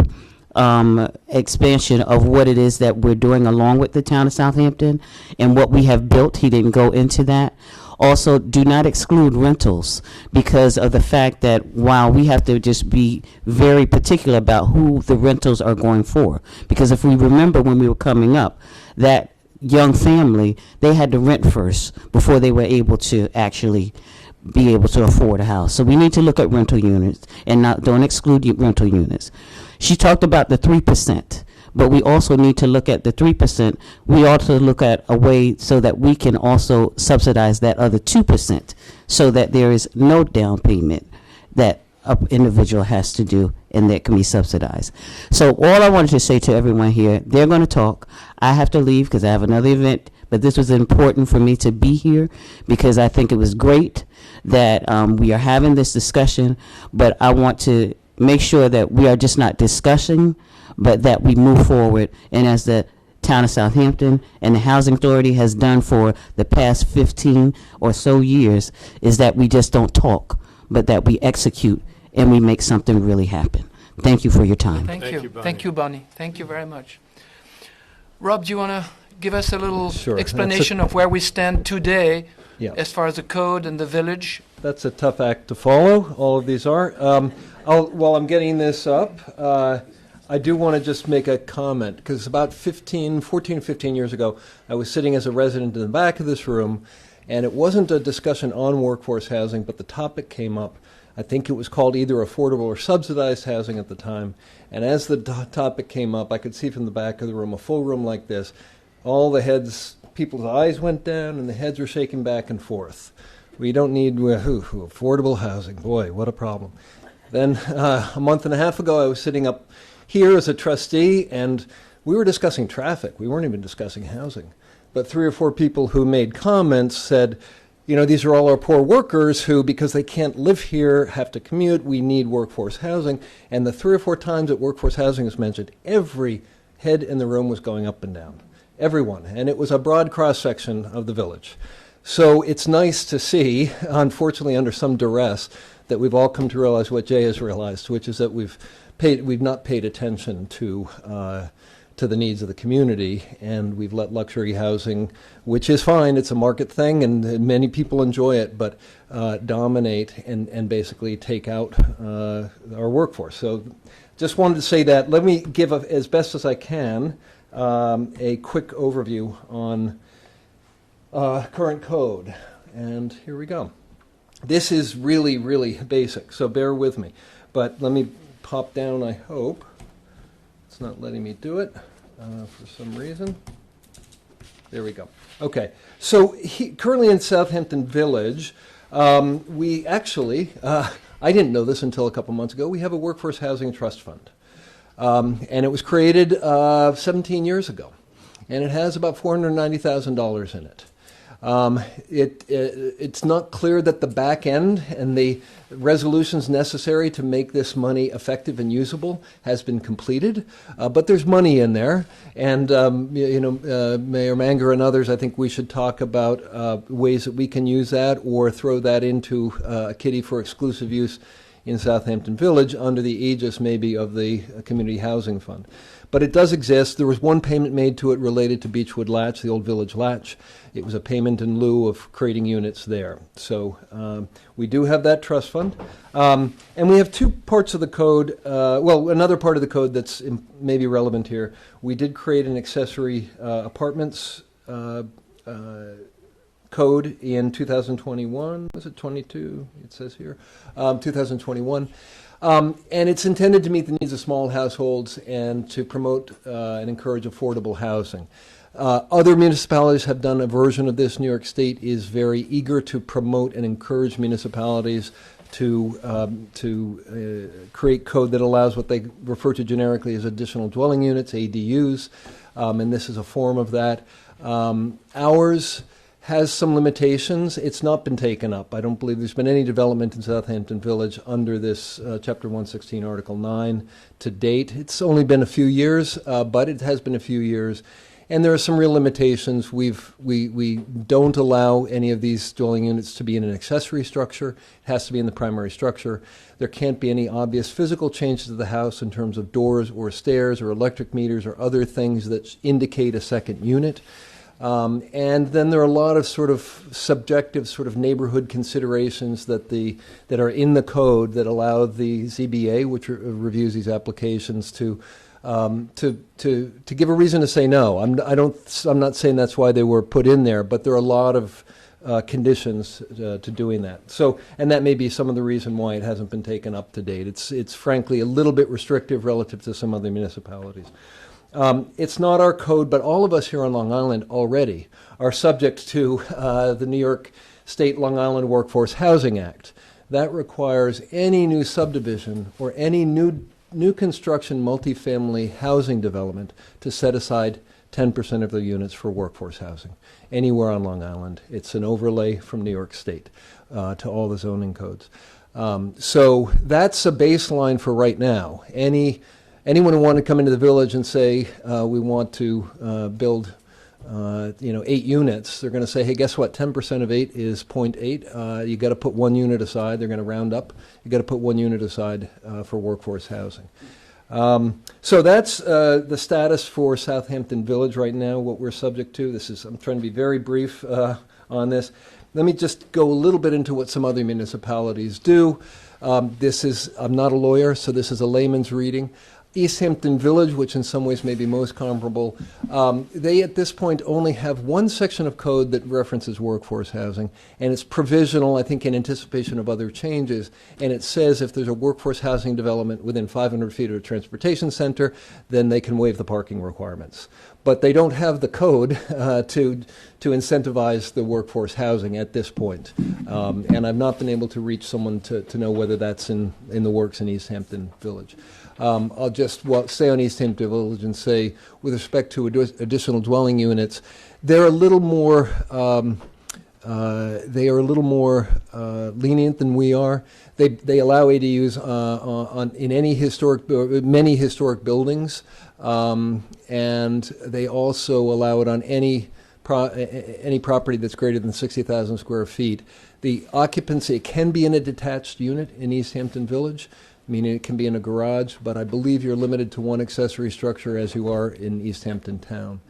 expansion of what it is that we're doing along with the Town of Southampton and what we have built. He didn't go into that. Also, do not exclude rentals, because of the fact that while we have to just be very particular about who the rentals are going for. Because if we remember when we were coming up, that young family, they had to rent first before they were able to actually be able to afford a house. So we need to look at rental units and don't exclude rental units. She talked about the 3%. But we also need to look at the 3%. We also look at a way so that we can also subsidize that other 2%, so that there is no down payment that an individual has to do and that can be subsidized. So all I wanted to say to everyone here, they're going to talk. I have to leave because I have another event, but this was important for me to be here because I think it was great that we are having this discussion, but I want to make sure that we are just not discussing, but that we move forward. And as the Town of Southampton and the Housing Authority has done for the past 15 or so years, is that we just don't talk, but that we execute and we make something really happen. Thank you for your time. Thank you. Bonnie. Thank you, Bonnie. Thank you very much. Rob, do you want to give us a little Sure. explanation of where we stand today Yeah. as far as the code and the village? That's a tough act to follow. All of these are. While I'm getting this up, I do want to just make a comment, because about 14, 15 years ago, I was sitting as a resident in the back of this room, and it wasn't a discussion on workforce housing, but the topic came up. I think it was called either affordable or subsidized housing at the time. And as the topic came up, I could see from the back of the room, a full room like this, all the heads, people's eyes went down and the heads were shaking back and forth. We don't need affordable housing. Boy, what a problem. Then a month and a half ago, I was sitting up here as a trustee, and we were discussing traffic. We weren't even discussing housing. But 3 or 4 people who made comments said, you know, these are all our poor workers who, because they can't live here, have to commute. We need workforce housing. And the 3 or 4 times that workforce housing was mentioned, every head in the room was going up and down. Everyone. And it was a broad cross-section of the village. So it's nice to see, unfortunately under some duress, that we've all come to realize what Jay has realized, which is that we've not paid attention to the needs of the community, and we've let luxury housing, which is fine, it's a market thing, and many people enjoy it, but dominate and basically take out our workforce. So just wanted to say that. Let me give, as best as I can, a quick overview on current code. And here we go. This is really, really basic, so bear with me. But let me pop down, I hope. It's not letting me do it. for some reason. There we go. Okay. So currently in Southampton Village, we actually, I didn't know this until a couple months ago, we have a workforce housing trust fund. And it was created 17 years ago. And it has about $490,000 in it. It's not clear that the back end and the resolutions necessary to make this money effective and usable has been completed, but there's money in there. And Mayor Manger and others, I think we should talk about ways that we can use that or throw that into a kitty for exclusive use in Southampton Village under the aegis maybe of the Community Housing Fund. But it does exist. There was one payment made to it related to Beechwood Latch, the old village latch. It was a payment in lieu of creating units there. So we do have that trust fund. And we have two parts of the code, another part of the code that's maybe relevant here. We did create an accessory apartments code in 2021. Was it 22? It says here. 2021. And it's intended to meet the needs of small households and to promote and encourage affordable housing. Other municipalities have done a version of this. New York State is very eager to promote and encourage municipalities to create code that allows what they refer to generically as additional dwelling units, ADUs, and this is a form of that. Ours has some limitations. It's not been taken up. I don't believe there's been any development in Southampton Village under this Chapter 116, Article 9 to date. It's only been a few years, but it has been a few years. And there are some real limitations. We don't allow any of these dwelling units to be in an accessory structure. It has to be in the primary structure. There can't be any obvious physical changes to the house in terms of doors or stairs or electric meters or other things that indicate a second unit. And then there are a lot of sort of subjective sort of neighborhood considerations that are in the code that allow the ZBA, which reviews these applications, to give a reason to say no. I'm not saying that's why they were put in there, but there are a lot of conditions to doing that. So, and that may be some of the reason why it hasn't been taken up to date. It's frankly a little bit restrictive relative to some other municipalities. It's not our code, but all of us here on Long Island already are subject to the New York State Long Island Workforce Housing Act. That requires any new subdivision or any new construction multifamily housing development to set aside 10% of their units for workforce housing anywhere on Long Island. It's an overlay from New York State to all the zoning codes. So that's a baseline for right now. Anyone who wanted to come into the village and say, we want to build 8 units, they're going to say, hey, guess what? 10% of 8 is 0.8. You got to put 1 unit aside. They're going to round up. You got to put 1 unit aside for workforce housing. So that's the status for Southampton Village right now, what we're subject to. I'm trying to be very brief on this. Let me just go a little bit into what some other municipalities do. I'm not a lawyer, so this is a layman's reading. East Hampton Village, which in some ways may be most comparable, they at this point only have one section of code that references workforce housing, and it's provisional, I think, in anticipation of other changes. And it says if there's a workforce housing development within 500 feet of a transportation center, then they can waive the parking requirements. But they don't have the code to incentivize the workforce housing at this point. And I've not been able to reach someone to know whether that's in the works in East Hampton Village. I'll just stay on East Hampton Village and say, with respect to additional dwelling units, they're a little more lenient than we are. They allow ADUs in many historic buildings, and they also allow it on any property that's greater than 60,000 square feet. The occupancy, it can be in a detached unit in East Hampton Village, meaning it can be in a garage, but I believe you're limited to one accessory structure as you are in East Hampton Town.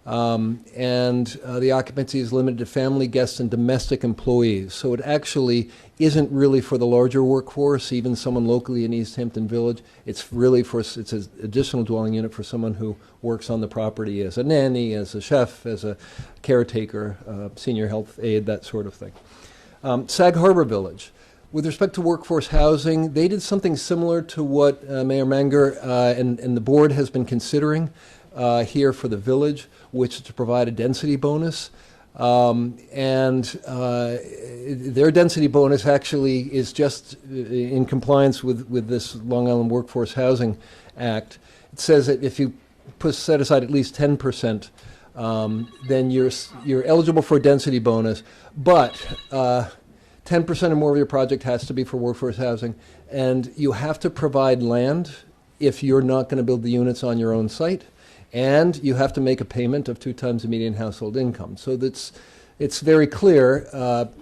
And the occupancy is limited to family, guests, and domestic employees. So it actually isn't really for the larger workforce, even someone locally in East Hampton Village. It's really it's an additional dwelling unit for someone who works on the property as a nanny, as a chef, as a caretaker, senior health aide, that sort of thing. Sag Harbor Village. With respect to workforce housing, they did something similar to what Mayor Manger and the board has been considering. here for the village, which is to provide a density bonus. And their density bonus actually is just in compliance with this Long Island Workforce Housing Act. It says that if you set aside at least 10%, then you're eligible for a density bonus, but 10% or more of your project has to be for workforce housing, and you have to provide land if you're not going to build the units on your own site, and you have to make a payment of 2 times the median household income. So it's very clear,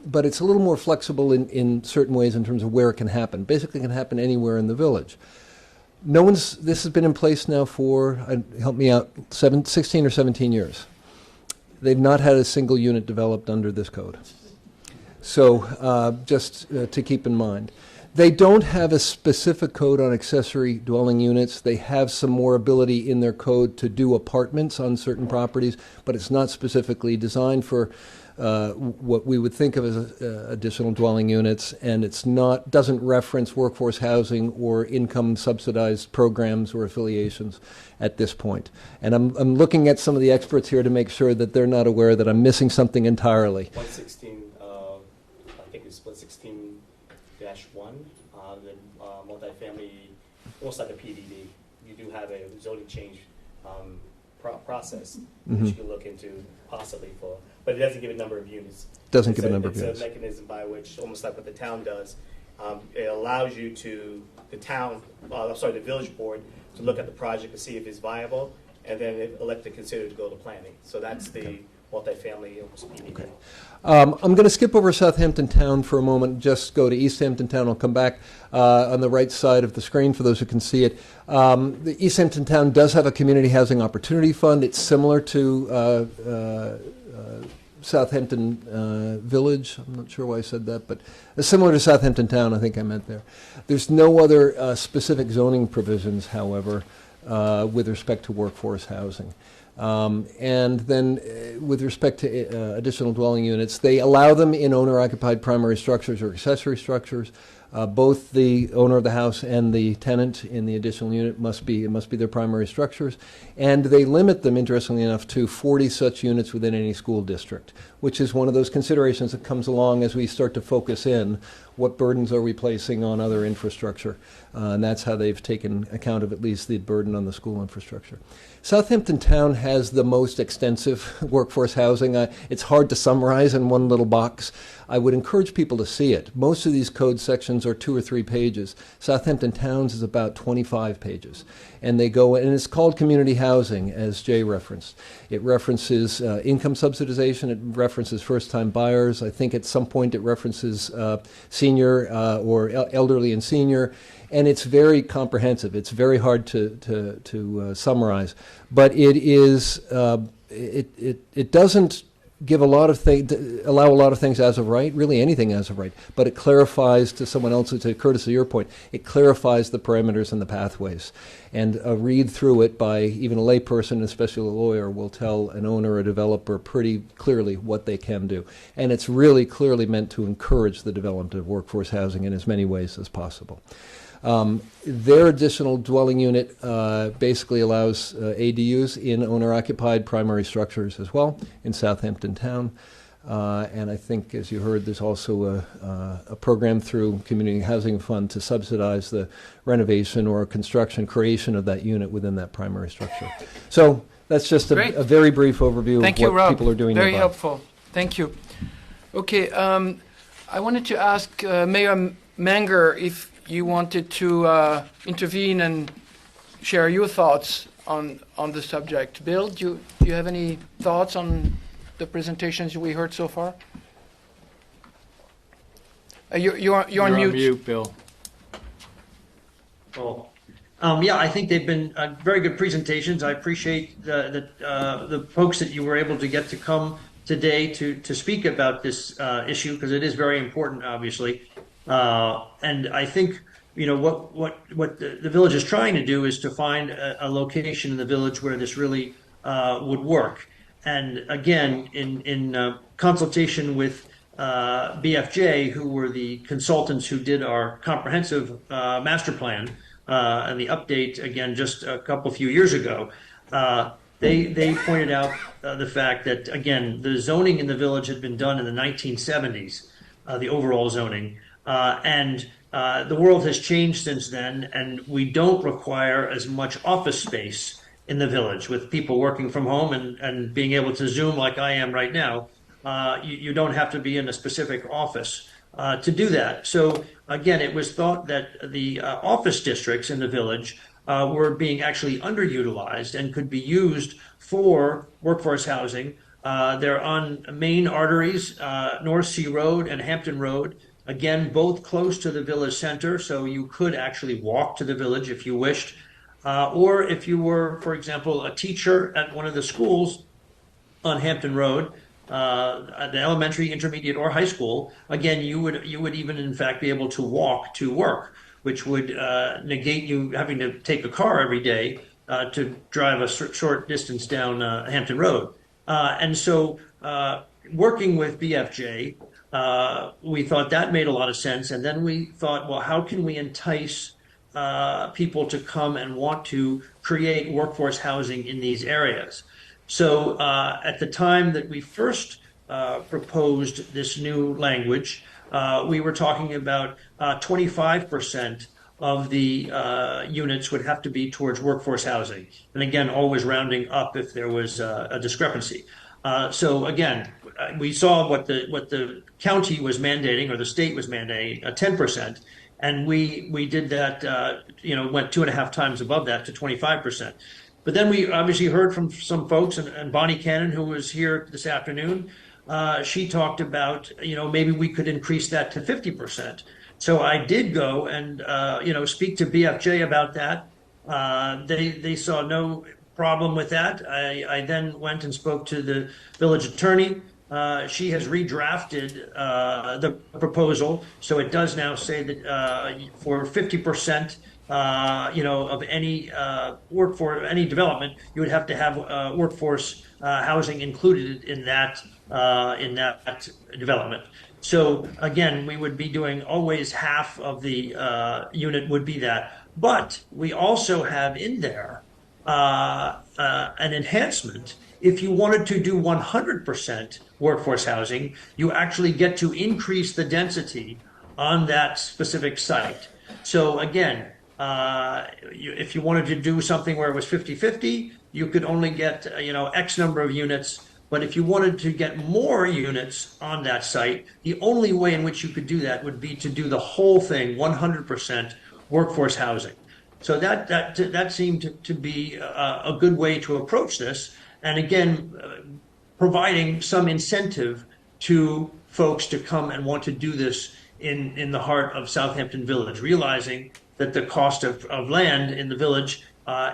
but it's a little more flexible in certain ways in terms of where it can happen. Basically, it can happen anywhere in the village. This has been in place now for, help me out, 16 or 17 years. They've not had a single unit developed under this code. So just to keep in mind. They don't have a specific code on accessory dwelling units. They have some more ability in their code to do apartments on certain properties, but it's not specifically designed for what we would think of as additional dwelling units, and doesn't reference workforce housing or income subsidized programs or affiliations at this point. And I'm looking at some of the experts here to make sure that they're not aware that I'm missing something entirely. 116, I think it's 116-1, the multifamily, almost like a PDD. You do have a zoning change process, which you can look into possibly for, but it doesn't give a number of units. Doesn't give a number of units. It's a mechanism by which, almost like what the town does, it allows you to, the village board, to look at the project to see if it's viable, and then elect to consider to go to planning. So that's the multifamily PDD. Okay. I'm going to skip over Southampton Town for a moment, just go to East Hampton Town. I'll come back on the right side of the screen for those who can see it. The East Hampton Town does have a community housing opportunity fund. It's similar to Southampton Village. I'm not sure why I said that, but similar to Southampton Town, I think I meant there. There's no other specific zoning provisions, however, with respect to workforce housing. And then with respect to additional dwelling units, they allow them in owner-occupied primary structures or accessory structures. Both the owner of the house and the tenant in the additional unit must be their primary structures. And they limit them, interestingly enough, to 40 such units within any school district, which is one of those considerations that comes along as we start to focus in what burdens are we placing on other infrastructure. And that's how they've taken account of at least the burden on the school infrastructure. Southampton Town has the most extensive workforce housing. It's hard to summarize in one little box. I would encourage people to see it. Most of these code sections are 2 or 3 pages. Southampton Town's is about 25 pages. And they go, and it's called community housing, as Jay referenced. It references income subsidization. It references first-time buyers. I think at some point it references senior or elderly and senior. And it's very comprehensive. It's very hard to summarize, but it is it doesn't give allow a lot of things as of right, really anything as of right. But it clarifies, to someone else, to Curtis, to your point, it clarifies the parameters and the pathways. And a read through it by even a layperson, especially a lawyer, will tell an owner or developer pretty clearly what they can do. And it's really clearly meant to encourage the development of workforce housing in as many ways as possible. Their additional dwelling unit basically allows ADUs in owner-occupied primary structures as well in Southampton Town. And I think, as you heard, there's also a program through Community Housing Fund to subsidize the renovation or creation of that unit within that primary structure. So that's just a very brief overview Thank of you, what Rob. people are doing Very nearby. helpful. Thank you. Okay, I wanted to ask Mayor Manger if you wanted to intervene and share your thoughts on the subject. Bill, do you have any thoughts on the presentations we heard so far? You're on mute. mute, Bill. Oh. Yeah, I think they've been very good presentations. I appreciate the folks that you were able to get to come today to speak about this issue, because it is very important, obviously. And I think, what the village is trying to do is to find a location in the village where this really would work. And again, in consultation with BFJ, who were the consultants who did our comprehensive master plan and the update, again, just a few years ago, They pointed out the fact that, again, the zoning in the village had been done in the 1970s, the overall zoning, and the world has changed since then, and we don't require as much office space in the village with people working from home and being able to Zoom like I am right now. You don't have to be in a specific office to do that. So again, it was thought that the office districts in the village were being actually underutilized and could be used for workforce housing. They're on main arteries, North Sea Road and Hampton Road. Again, both close to the village center, so you could actually walk to the village if you wished. Or if you were, for example, a teacher at one of the schools on Hampton Road, at the elementary, intermediate, or high school, again, you would even in fact be able to walk to work, which would negate you having to take a car every day to drive a short distance down Hampton Road. And so working with BFJ, we thought that made a lot of sense. And then we thought, well, how can we entice people to come and want to create workforce housing in these areas? So at the time that we first proposed this new language, we were talking about 25% of the units would have to be towards workforce housing. And again, always rounding up if there was a discrepancy. So again, we saw what the county was mandating or the state was mandating, 10%. And we did that, went 2.5 times above that to 25%. But then we obviously heard from some folks, and Bonnie Cannon, who was here this afternoon, she talked about, maybe we could increase that to 50%. So I did go and, speak to BFJ about that. They saw no problem with that. I then went and spoke to the village attorney. She has redrafted the proposal, so it does now say that for 50%, of any workforce, any development, you would have to have workforce housing included in that development. So again, we would be doing always half of the unit would be that, but we also have in there an enhancement. If you wanted to do 100% workforce housing, you actually get to increase the density on that specific site. So again, if you wanted to do something where it was 50-50, you could only get, X number of units. But if you wanted to get more units on that site, the only way in which you could do that would be to do the whole thing 100% workforce housing. So that seemed to be a good way to approach this. And again, providing some incentive to folks to come and want to do this in the heart of Southampton Village, realizing that the cost of land in the village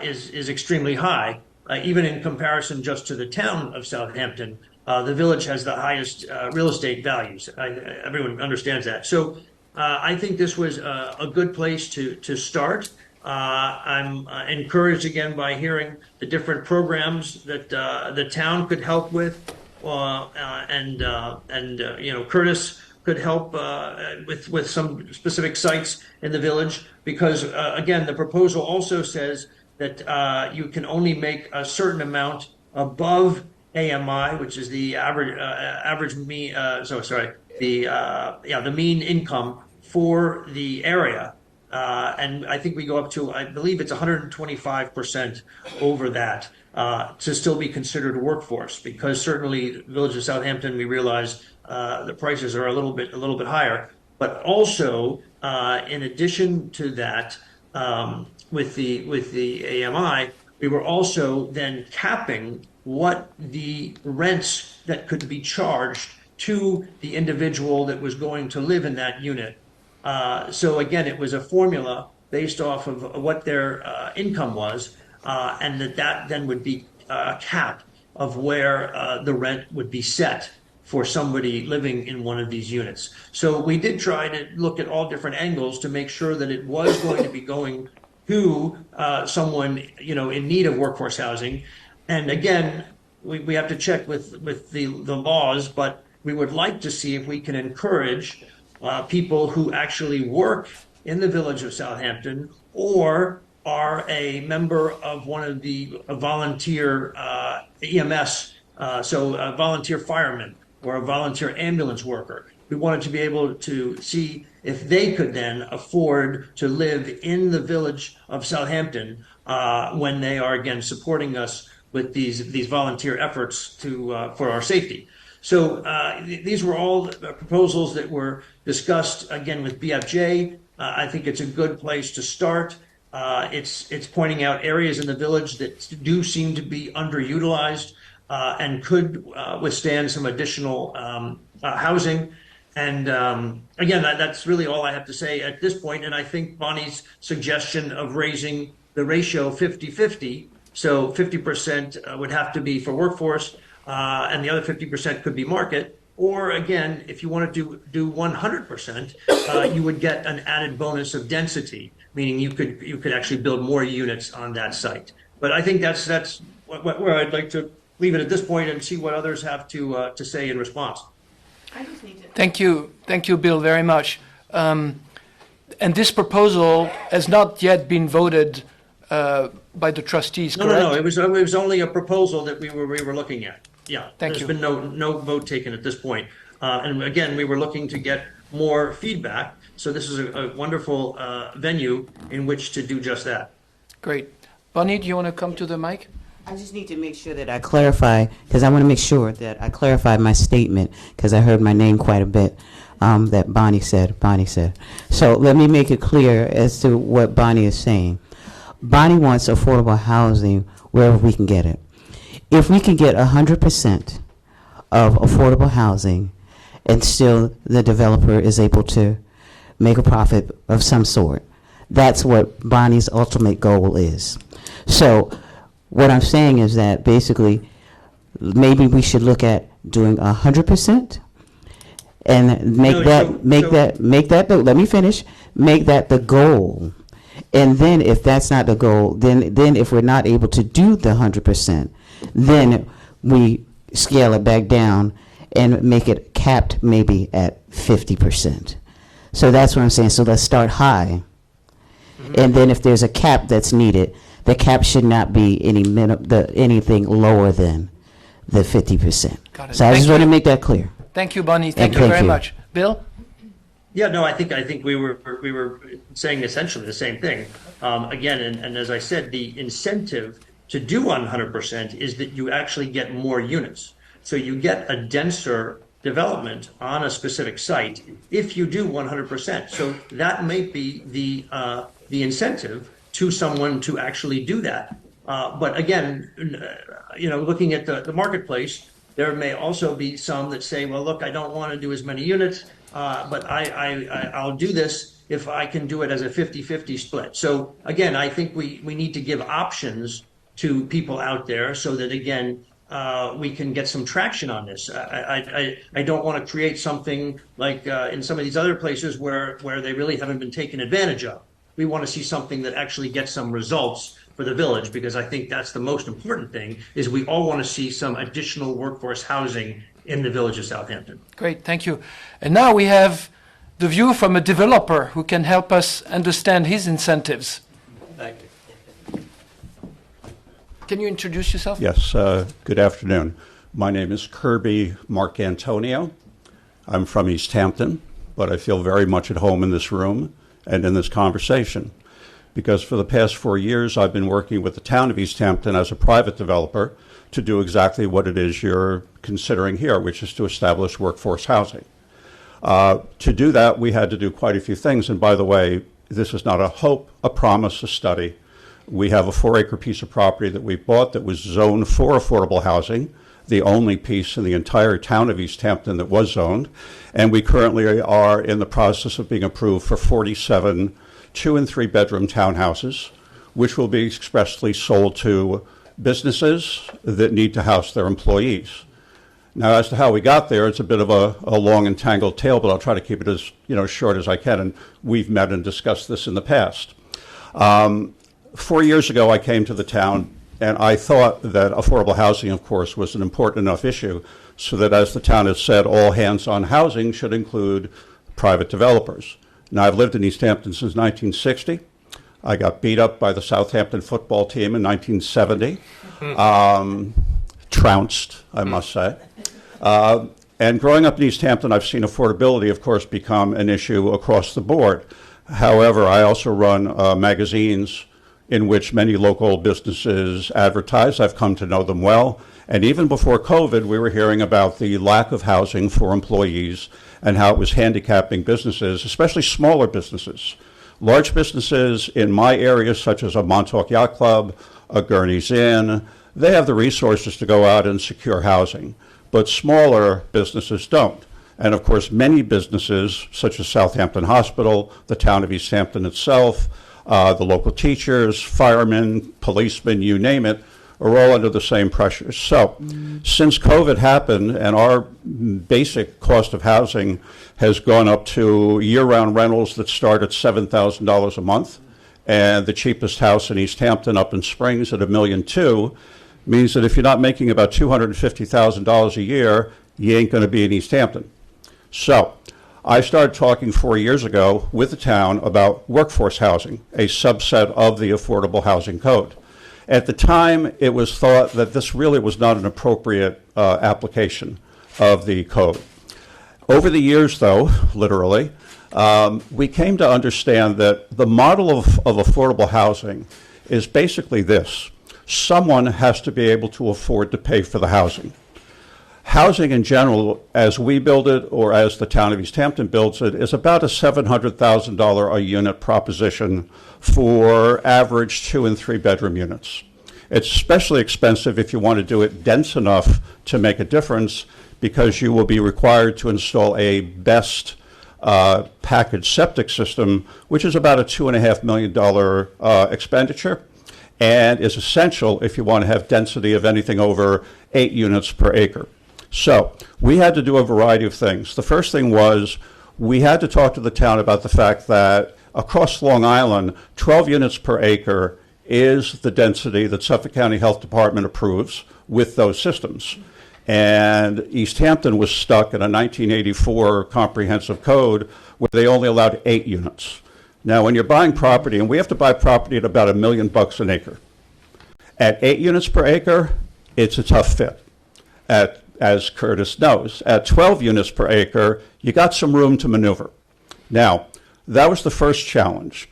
is extremely high, even in comparison just to the town of Southampton. The village has the highest real estate values. Everyone understands that. So I think this was a good place to start. I'm encouraged again by hearing the different programs that the town could help with, and Curtis could help with some specific sites in the village, because again, the proposal also says that you can only make a certain amount above AMI, which is the the mean income for the area. And I think we go up to, I believe it's 125% over that to still be considered a workforce, because certainly the village of Southampton, we realize the prices are a little bit higher. But also, in addition to that, with the AMI, we were also then capping what the rents that could be charged to the individual that was going to live in that unit. So again, it was a formula based off of what their income was, and that then would be a cap of where the rent would be set for somebody living in one of these units. So we did try to look at all different angles to make sure that it was going to be going to someone in need of workforce housing. And again, we have to check with the laws, but we would like to see if we can encourage people who actually work in the village of Southampton or are a member of one of the volunteer EMS, so a volunteer fireman or a volunteer ambulance worker. We wanted to be able to see if they could then afford to live in the village of Southampton when they are again supporting us with these volunteer efforts for our safety. So these were all proposals that were discussed again with BFJ. I think it's a good place to start. It's pointing out areas in the village that do seem to be underutilized and could withstand some additional housing. And again, that's really all I have to say at this point. And I think Bonnie's suggestion of raising the ratio 50-50, so 50% would have to be for workforce, and the other 50% could be market. Or again, if you want to do 100%, you would get an added bonus of density, meaning you could actually build more units on that site. But I think that's where I'd like to leave it at this point and see what others have to say in response. I just need to. Thank you, Bill, very much. And this proposal has not yet been voted by the trustees, correct? No. It was only a proposal that we were looking at. Yeah. Thank you. There's been no vote taken at this point. And again, we were looking to get more feedback. So this is a wonderful venue in which to do just that. Great. Bonnie, do you want to come to the mic? I just need to make sure that I clarify, because I want to make sure that I clarify my statement, because I heard my name quite a bit, that Bonnie said. So let me make it clear as to what Bonnie is saying. Bonnie wants affordable housing wherever we can get it. If we can get 100% of affordable housing and still the developer is able to make a profit of some sort, that's what Bonnie's ultimate goal is. So what I'm saying is that basically maybe we should look at doing 100% and make that the goal. And then if that's not the goal, then if we're not able to do the 100%, then we scale it back down and make it capped maybe at 50%. So that's what I'm saying. So let's start high. And then if there's a cap that's needed, the cap should not be anything lower than the 50%. Got it. So I just want to make that clear. Thank you, Bonnie. Thank you very much. Bill? Yeah, no, I think we were saying essentially the same thing. Again, and as I said, the incentive to do 100% is that you actually get more units. So you get a denser development on a specific site if you do 100%. So that may be the incentive to someone to actually do that. But again, looking at the marketplace, there may also be some that say, well, look, I don't want to do as many units, but I'll do this if I can do it as a 50-50 split. So again, I think we need to give options to people out there so that, again, we can get some traction on this. I don't want to create something like in some of these other places where they really haven't been taken advantage of. We want to see something that actually gets some results for the village, because I think that's the most important thing, is we all want to see some additional workforce housing in the village of Southampton. Great, thank you. And now we have the view from a developer who can help us understand his incentives. Thank you. Can you introduce yourself? Yes, good afternoon. My name is Kirby Marcantonio. I'm from East Hampton, but I feel very much at home in this room and in this conversation, because for the past 4 years I've been working with the town of East Hampton as a private developer to do exactly what it is you're considering here, which is to establish workforce housing. To do that, we had to do quite a few things. And by the way, this is not a hope, a promise, a study. We have a 4-acre piece of property that we bought that was zoned for affordable housing, the only piece in the entire town of East Hampton that was zoned. And we currently are in the process of being approved for 47 2- and 3-bedroom townhouses, which will be expressly sold to businesses that need to house their employees. Now, as to how we got there, it's a bit of a long and tangled tale, but I'll try to keep it as short as I can, and we've met and discussed this in the past. 4 years ago, I came to the town, and I thought that affordable housing, of course, was an important enough issue, so that, as the town has said, all hands on housing should include private developers. Now, I've lived in East Hampton since 1960. I got beat up by the Southampton football team in 1970. Trounced, I must say. And growing up in East Hampton, I've seen affordability, of course, become an issue across the board. However, I also run magazines in which many local businesses advertise. I've come to know them well. And even before COVID, we were hearing about the lack of housing for employees and how it was handicapping businesses, especially smaller businesses. Large businesses in my area, such as a Montauk Yacht Club, a Gurney's Inn, they have the resources to go out and secure housing. But smaller businesses don't. And of course, many businesses, such as Southampton Hospital, the town of East Hampton itself, the local teachers, firemen, policemen, you name it, are all under the same pressures. So, since COVID happened and our basic cost of housing has gone up to year-round rentals that start at $7,000 a month, and the cheapest house in East Hampton up in Springs at $1.2 million, means that if you're not making about $250,000 a year, you ain't going to be in East Hampton. So, I started talking 4 years ago with the town about workforce housing, a subset of the Affordable Housing Code. At the time, it was thought that this really was not an appropriate application of the code. Over the years, though, literally, we came to understand that the model of affordable housing is basically this. Someone has to be able to afford to pay for the housing. Housing in general, as we build it or as the town of East Hampton builds it, is about a $700,000 a unit proposition for average 2 and 3 bedroom units. It's especially expensive if you want to do it dense enough to make a difference, because you will be required to install a best package septic system, which is about a $2.5 million expenditure, and is essential if you want to have density of anything over 8 units per acre. So we had to do a variety of things. The first thing was we had to talk to the town about the fact that across Long Island, 12 units per acre is the density that Suffolk County Health Department approves with those systems. And East Hampton was stuck in a 1984 comprehensive code where they only allowed 8 units. Now, when you're buying property, and we have to buy property at about $1 million an acre, at 8 units per acre, it's a tough fit. As Curtis knows, at 12 units per acre, you got some room to maneuver. Now, that was the first challenge,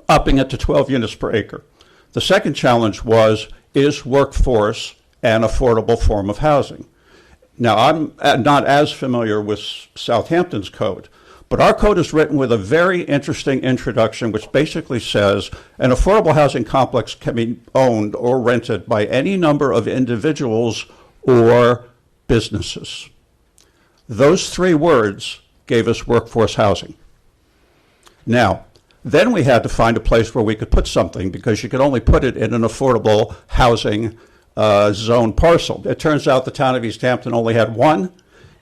upping it to 12 units per acre. The second challenge was, is workforce an affordable form of housing? Now, I'm not as familiar with Southampton's code, but our code is written with a very interesting introduction, which basically says an affordable housing complex can be owned or rented by any number of individuals or businesses. Those 3 words gave us workforce housing. Now, then we had to find a place where we could put something, because you could only put it in an affordable housing zone parcel. It turns out the town of East Hampton only had one.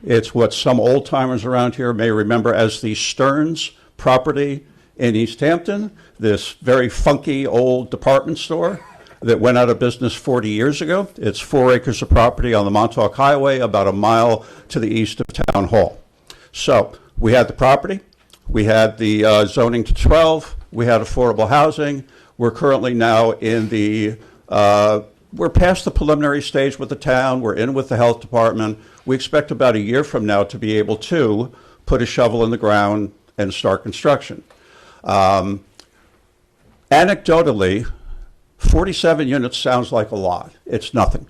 It's what some old timers around here may remember as the Stearns property in East Hampton, this very funky old department store that went out of business 40 years ago. It's 4 acres of property on the Montauk Highway, about a mile to the east of Town Hall. So we had the property, we had the zoning to 12, we had affordable housing. We're currently now in the, we're past the preliminary stage with the town, we're in with the health department. We expect about a year from now to be able to put a shovel in the ground and start construction. Anecdotally, 47 units sounds like a lot. It's nothing.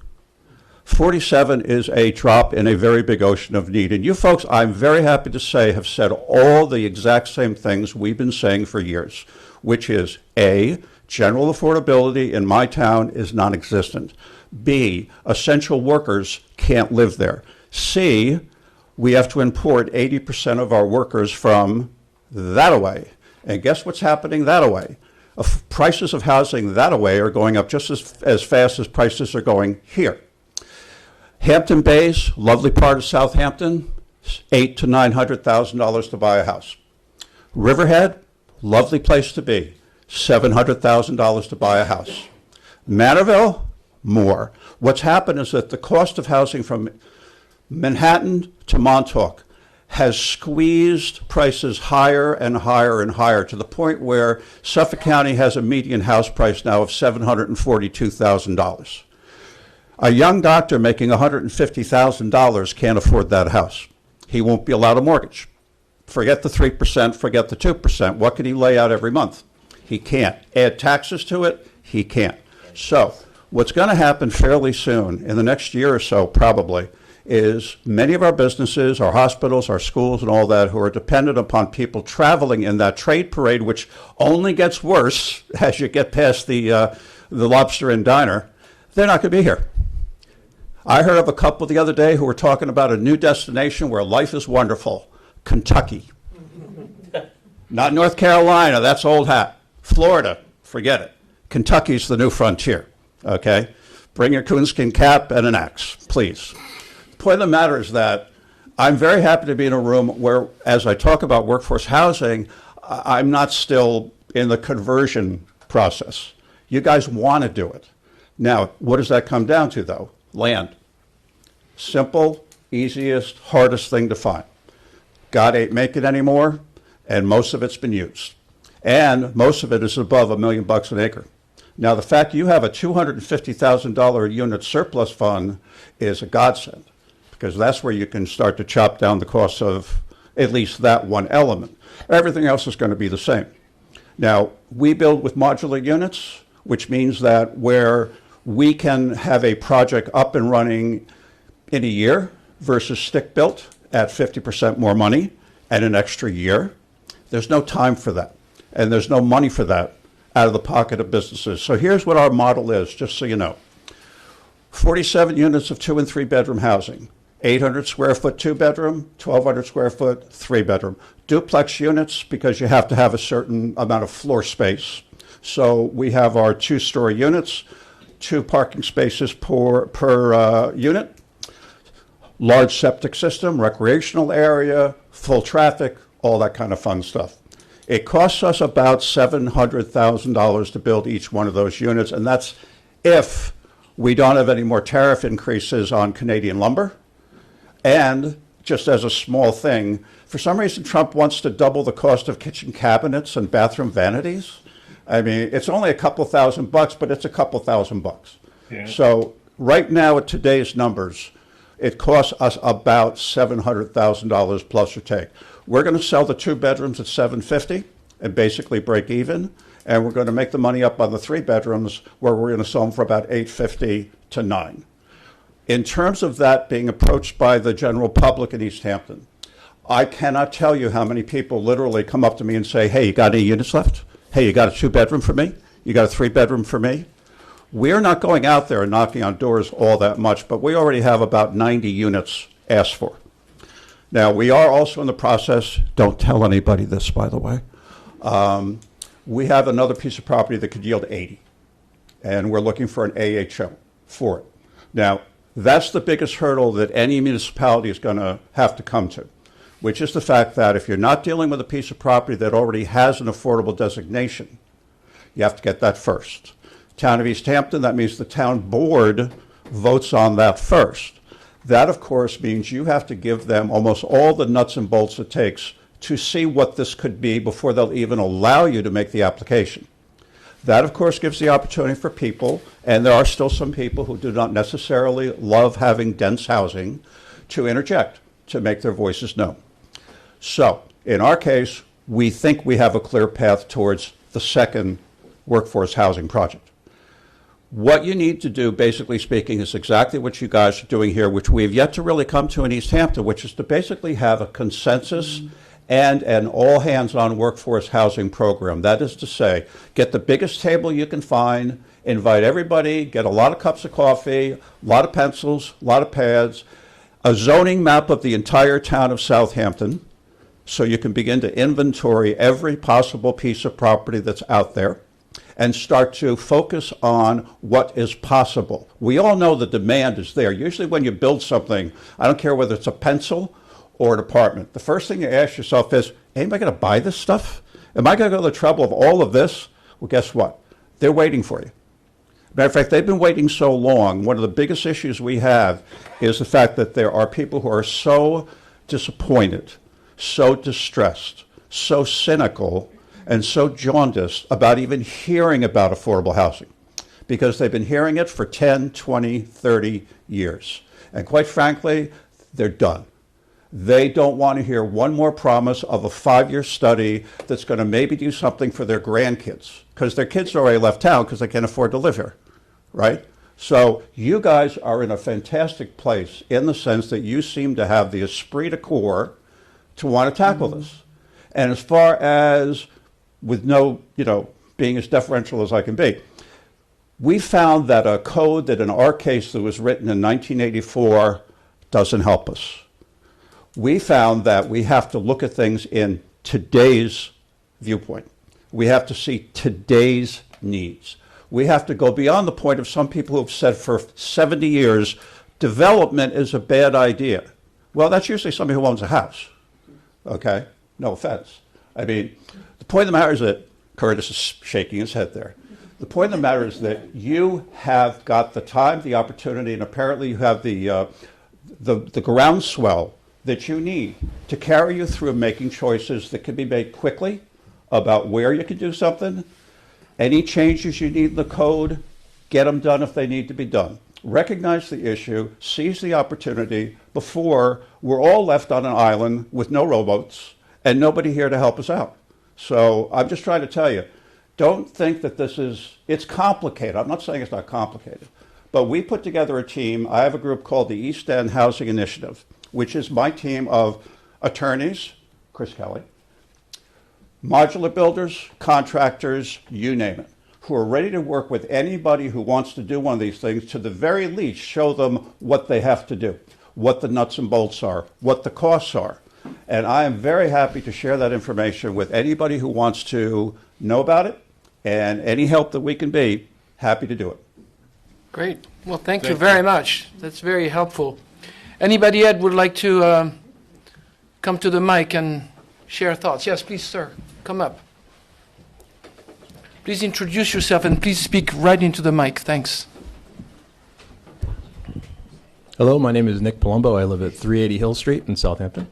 47 is a drop in a very big ocean of need. And you folks, I'm very happy to say, have said all the exact same things we've been saying for years, which is A, general affordability in my town is non-existent. B, essential workers can't live there. C, we have to import 80% of our workers from that-a-way. And guess what's happening that-a-way? Prices of housing that-a-way are going up just as fast as prices are going here. Hampton Bays, lovely part of Southampton, $800,000 to $900,000 to buy a house. Riverhead, lovely place to be, $700,000 to buy a house. Manorville, more. What's happened is that the cost of housing from Manhattan to Montauk has squeezed prices higher and higher and higher to the point where Suffolk County has a median house price now of $742,000. A young doctor making $150,000 can't afford that house. He won't be allowed a mortgage. Forget the 3%, forget the 2%. What can he lay out every month? He can't. Add taxes to it? He can't. So what's going to happen fairly soon, in the next year or so probably, is many of our businesses, our hospitals, our schools, and all that, who are dependent upon people traveling in that trade parade, which only gets worse as you get past the Lobster Inn Diner, they're not going to be here. I heard of a couple the other day who were talking about a new destination where life is wonderful, Kentucky. Not North Carolina, that's old hat. Florida, forget it. Kentucky's the new frontier, okay? Bring your coonskin cap and an axe, please. The point of the matter is that I'm very happy to be in a room where, as I talk about workforce housing, I'm not still in the conversion process. You guys want to do it. Now, what does that come down to, though? Land. Simple, easiest, hardest thing to find. God ain't make it anymore, and most of it's been used. And most of it is above $1 million an acre. Now, the fact you have a $250,000 a unit surplus fund is a godsend, because that's where you can start to chop down the costs of at least that one element. Everything else is going to be the same. Now, we build with modular units, which means that where we can have a project up and running in a year versus stick-built at 50% more money and an extra year, there's no time for that. And there's no money for that out of the pocket of businesses. So here's what our model is, just so you know. 47 units of 2 and 3 bedroom housing, 800 square foot 2-bedroom, 1,200 square foot 3-bedroom. Duplex units, because you have to have a certain amount of floor space. So we have our 2-story units, 2 parking spaces per unit, large septic system, recreational area, full traffic, all that kind of fun stuff. It costs us about $700,000 to build each one of those units, and that's if we don't have any more tariff increases on Canadian lumber. And just as a small thing, for some reason Trump wants to double the cost of kitchen cabinets and bathroom vanities. I mean, it's only a couple $1,000, but it's a couple $1,000. Yeah. So right now at today's numbers, it costs us about $700,000 plus or take. We're going to sell the 2 bedrooms at $750,000 and basically break even, and we're going to make the money up on the 3 bedrooms where we're going to sell them for about $850,000 to $900,000. In terms of that being approached by the general public in East Hampton, I cannot tell you how many people literally come up to me and say, hey, you got any units left? Hey, you got a 2-bedroom for me? You got a 3-bedroom for me? We're not going out there and knocking on doors all that much, but we already have about 90 units asked for. Now, we are also in the process, don't tell anybody this, by the way, we have another piece of property that could yield 80, and we're looking for an AHO for it. Now, that's the biggest hurdle that any municipality is going to have to come to, which is the fact that if you're not dealing with a piece of property that already has an affordable designation, you have to get that first. Town of East Hampton, that means the town board votes on that first. That, of course, means you have to give them almost all the nuts and bolts it takes to see what this could be before they'll even allow you to make the application. That, of course, gives the opportunity for people, and there are still some people who do not necessarily love having dense housing, to interject, to make their voices known. So, in our case, we think we have a clear path towards the second workforce housing project. What you need to do, basically speaking, is exactly what you guys are doing here, which we have yet to really come to in East Hampton, which is to basically have a consensus and an all-hands-on workforce housing program. That is to say, get the biggest table you can find, invite everybody, get a lot of cups of coffee, a lot of pencils, a lot of pads, a zoning map of the entire town of Southampton, so you can begin to inventory every possible piece of property that's out there, and start to focus on what is possible. We all know the demand is there. Usually when you build something, I don't care whether it's a pencil or an apartment, the first thing you ask yourself is, am I going to buy this stuff? Am I going to go to the trouble of all of this? Well, guess what? They're waiting for you. Matter of fact, they've been waiting so long. One of the biggest issues we have is the fact that there are people who are so disappointed so distressed, so cynical, and so jaundiced about even hearing about affordable housing, because they've been hearing it for 10, 20, 30 years. And quite frankly, they're done. They don't want to hear one more promise of a 5-year study that's going to maybe do something for their grandkids, because their kids already left town because they can't afford to live here, right? So you guys are in a fantastic place in the sense that you seem to have the esprit de corps to want to tackle this. And as far as, with no, being as deferential as I can be, we found that a code that in our case that was written in 1984 doesn't help us. We found that we have to look at things in today's viewpoint. We have to see today's needs. We have to go beyond the point of some people who have said for 70 years, development is a bad idea. Well, that's usually somebody who owns a house, okay? No offense. I mean, the point of the matter is that, Curtis is shaking his head there. The point of the matter is that you have got the time, the opportunity, and apparently you have the groundswell that you need to carry you through making choices that can be made quickly about where you can do something. Any changes you need in the code, get them done if they need to be done. Recognize the issue, seize the opportunity before we're all left on an island with no rowboats and nobody here to help us out. So I'm just trying to tell you, don't think that it's complicated. I'm not saying it's not complicated, but we put together a team. I have a group called the East End Housing Initiative, which is my team of attorneys, Chris Kelly, modular builders, contractors, you name it, who are ready to work with anybody who wants to do one of these things, to the very least show them what they have to do, what the nuts and bolts are, what the costs are. And I am very happy to share that information with anybody who wants to know about it, and any help that we can be, happy to do it. Great. Well, thank you very much. That's very helpful. Anybody, Ed, would like to come to the mic and share thoughts? Yes, please, sir. Come up. Please introduce yourself and please speak right into the mic. Thanks. Hello, my name is Nick Palumbo. I live at 380 Hill Street in Southampton.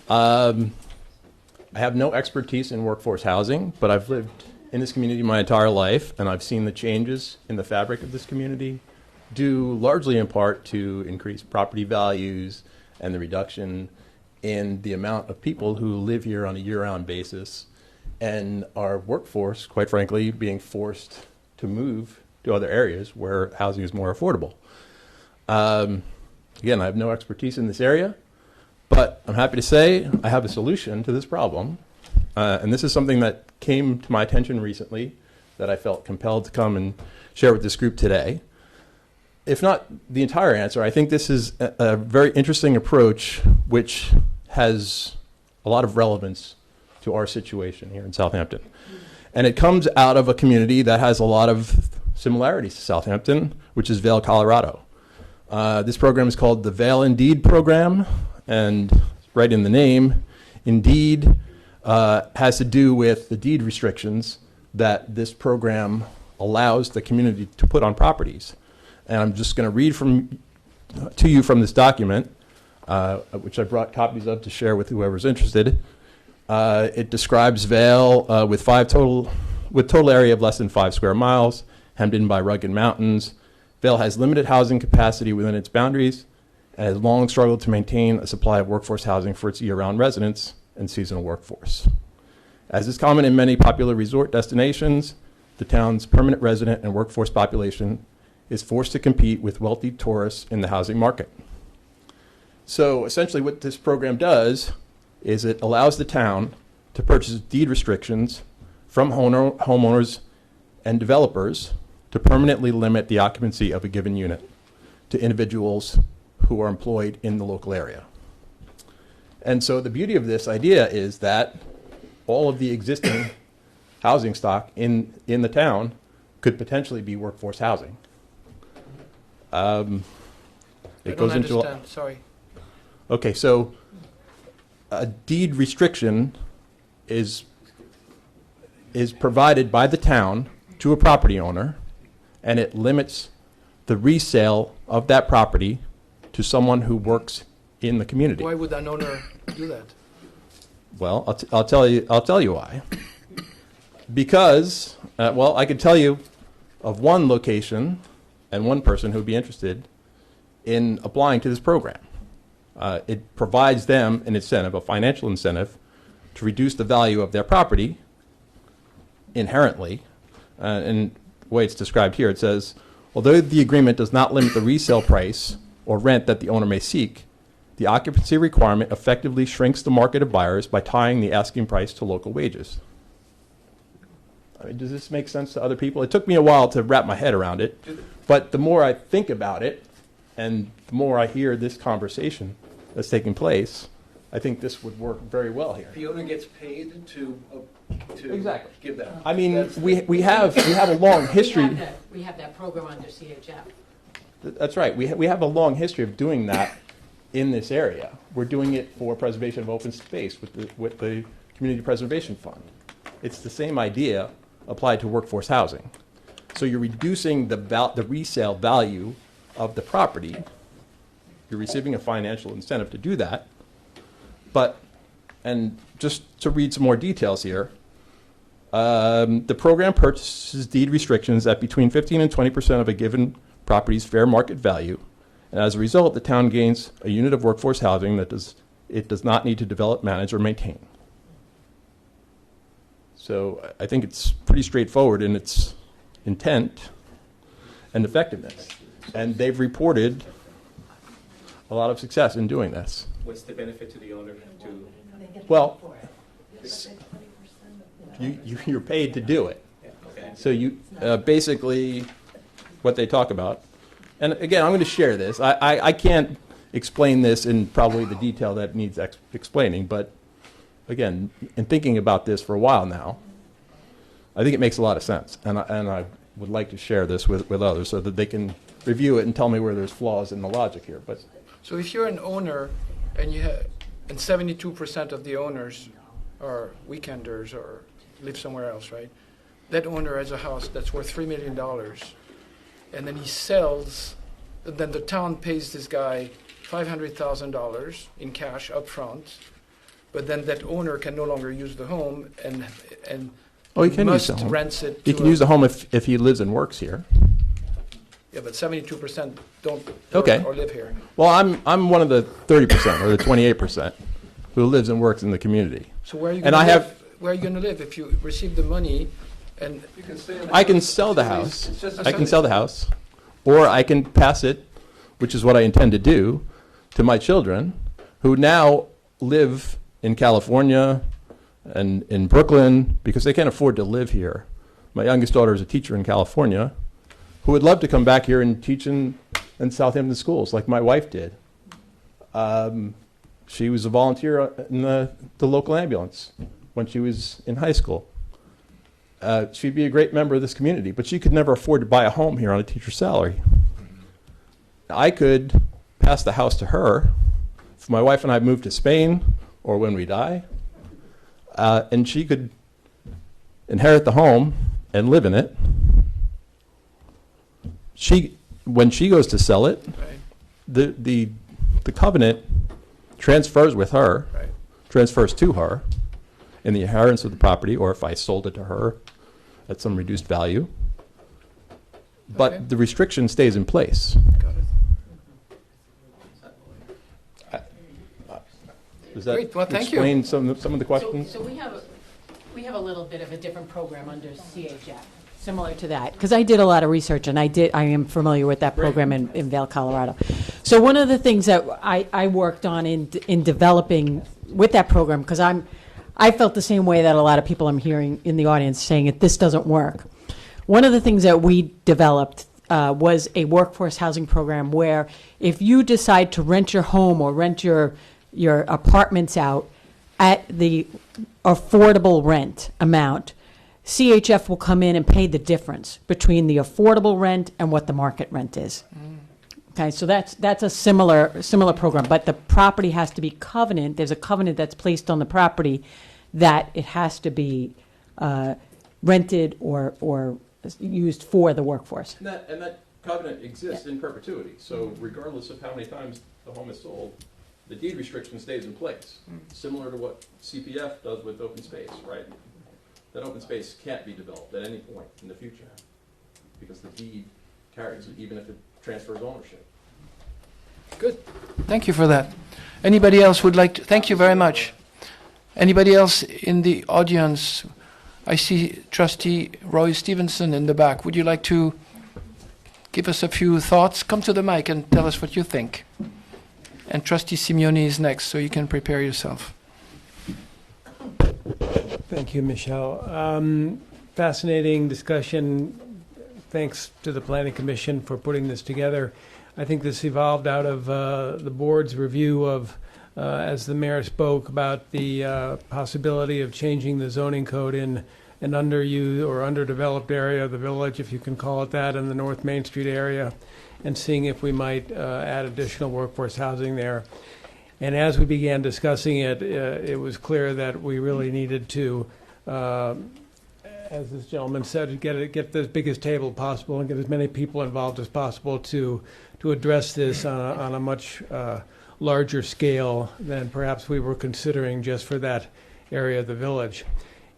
I have no expertise in workforce housing, but I've lived in this community my entire life, and I've seen the changes in the fabric of this community, due largely in part to increased property values and the reduction in the amount of people who live here on a year-round basis, and our workforce, quite frankly, being forced to move to other areas where housing is more affordable. Again, I have no expertise in this area, but I'm happy to say I have a solution to this problem. And this is something that came to my attention recently that I felt compelled to come and share with this group today. If not the entire answer, I think this is a very interesting approach which has a lot of relevance to our situation here in Southampton. And it comes out of a community that has a lot of similarities to Southampton, which is Vail, Colorado. This program is called the Vail Indeed program, and right in the name, Indeed has to do with the deed restrictions that this program allows the community to put on properties. And I'm just going to read to you from this document, which I brought copies of to share with whoever's interested. It describes Vail with total area of less than 5 square miles, hemmed in by rugged mountains. Vail has limited housing capacity within its boundaries and has long struggled to maintain a supply of workforce housing for its year-round residents and seasonal workforce. As is common in many popular resort destinations, the town's permanent resident and workforce population is forced to compete with wealthy tourists in the housing market. So essentially what this program does is it allows the town to purchase deed restrictions from homeowners and developers to permanently limit the occupancy of a given unit to individuals who are employed in the local area. And so the beauty of this idea is that all of the existing housing stock in the town could potentially be workforce housing. It goes into Sorry. Okay, so a deed restriction is provided by the town to a property owner, and it limits the resale of that property to someone who works in the community. Why would an owner do that? Well, I'll tell you why. Because, well, I could tell you of one location and one person who would be interested in applying to this program. It provides them an incentive, a financial incentive, to reduce the value of their property inherently. And the way it's described here, it says, although the agreement does not limit the resale price or rent that the owner may seek, the occupancy requirement effectively shrinks the market of buyers by tying the asking price to local wages. I mean, does this make sense to other people? It took me a while to wrap my head around it, but the more I think about it, and the more I hear this conversation that's taking place, I think this would work very well here. The owner gets paid to Exactly. give that. I mean, we have a long history. We have that program under CHF. That's right. We have a long history of doing that in this area. We're doing it for preservation of open space with the Community Preservation Fund. It's the same idea applied to workforce housing. So you're reducing the resale value of the property. You're receiving a financial incentive to do that. But, and just to read some more details here, the program purchases deed restrictions at between 15 and 20% of a given property's fair market value. And as a result, the town gains a unit of workforce housing that it does not need to develop, manage, or maintain. So I think it's pretty straightforward in its intent and effectiveness. And they've reported a lot of success in doing this. What's the benefit to the owner to? Well, you're paid to do it. Okay. So you basically what they talk about. And again, I'm going to share this. I can't explain this in probably the detail that needs explaining, but again, in thinking about this for a while now, I think it makes a lot of sense. And I would like to share this with others so that they can review it and tell me where there's flaws in the logic here. But So if you're an owner and and 72% of the owners are weekenders or live somewhere else, right? That owner has a house that's worth $3 million, and then he sells, then the town pays this guy $500,000 in cash up front, but then that owner can no longer use the home and oh, he can use must the home. rent it. He can use the home if he lives and works here. Yeah, but 72% don't Okay. or live here. Well, I'm one of the 30% or the 28% who lives and works in the community. So where are you And going I to have- live? Where are you going to live if you receive the money and I can sell the house. It's just a I can selling. sell the house, or I can pass it, which is what I intend to do, to my children, who now live in California and in Brooklyn because they can't afford to live here. My youngest daughter is a teacher in California, who would love to come back here and teach in Southampton schools, like my wife did. She was a volunteer in the local ambulance when she was in high school. She'd be a great member of this community, but she could never afford to buy a home here on a teacher's salary. I could pass the house to her if my wife and I moved to Spain or when we die, and she could inherit the home and live in it. When she goes to sell it, right. the covenant transfers with her, Right. transfers to her in the inheritance of the property, or if I sold it to her at some reduced value. But Okay. the restriction stays in place. Got it. Does that Great. Well, thank you. explain some of the questions? So we have a little bit of a different program under CHF, similar to that, because I did a lot of research, and I am familiar with that program in Vail, Colorado. So one of the things that I worked on in developing with that program, because I felt the same way that a lot of people I'm hearing in the audience saying that this doesn't work. One of the things that we developed was a workforce housing program where if you decide to rent your home or rent your apartments out at the affordable rent amount, CHF will come in and pay the difference between the affordable rent and what the market rent is. Okay, so that's a similar program, but the property has to be covenant. There's a covenant that's placed on the property that it has to be rented or used for the workforce. And that covenant exists in perpetuity. So regardless of how many times the home is sold, the deed restriction stays in place, similar to what CPF does with open space, right? That open space can't be developed at any point in the future because the deed carries it, even if it transfers ownership. Good. Thank you for that. Anybody else would like to? Thank you very much. Anybody else in the audience? I see Trustee Roy Stevenson in the back. Would you like to give us a few thoughts? Come to the mic and tell us what you think. And Trustee Simeoni is next, so you can prepare yourself. Thank you, Michelle. Fascinating discussion. Thanks to the Planning Commission for putting this together. I think this evolved out of the board's review of, as the mayor spoke, about the possibility of changing the zoning code in an underused or underdeveloped area of the village, if you can call it that, in the North Main Street area, and seeing if we might add additional workforce housing there. And as we began discussing it, it was clear that we really needed to, as this gentleman said, get the biggest table possible and get as many people involved as possible to address this on a much larger scale than perhaps we were considering just for that area of the village.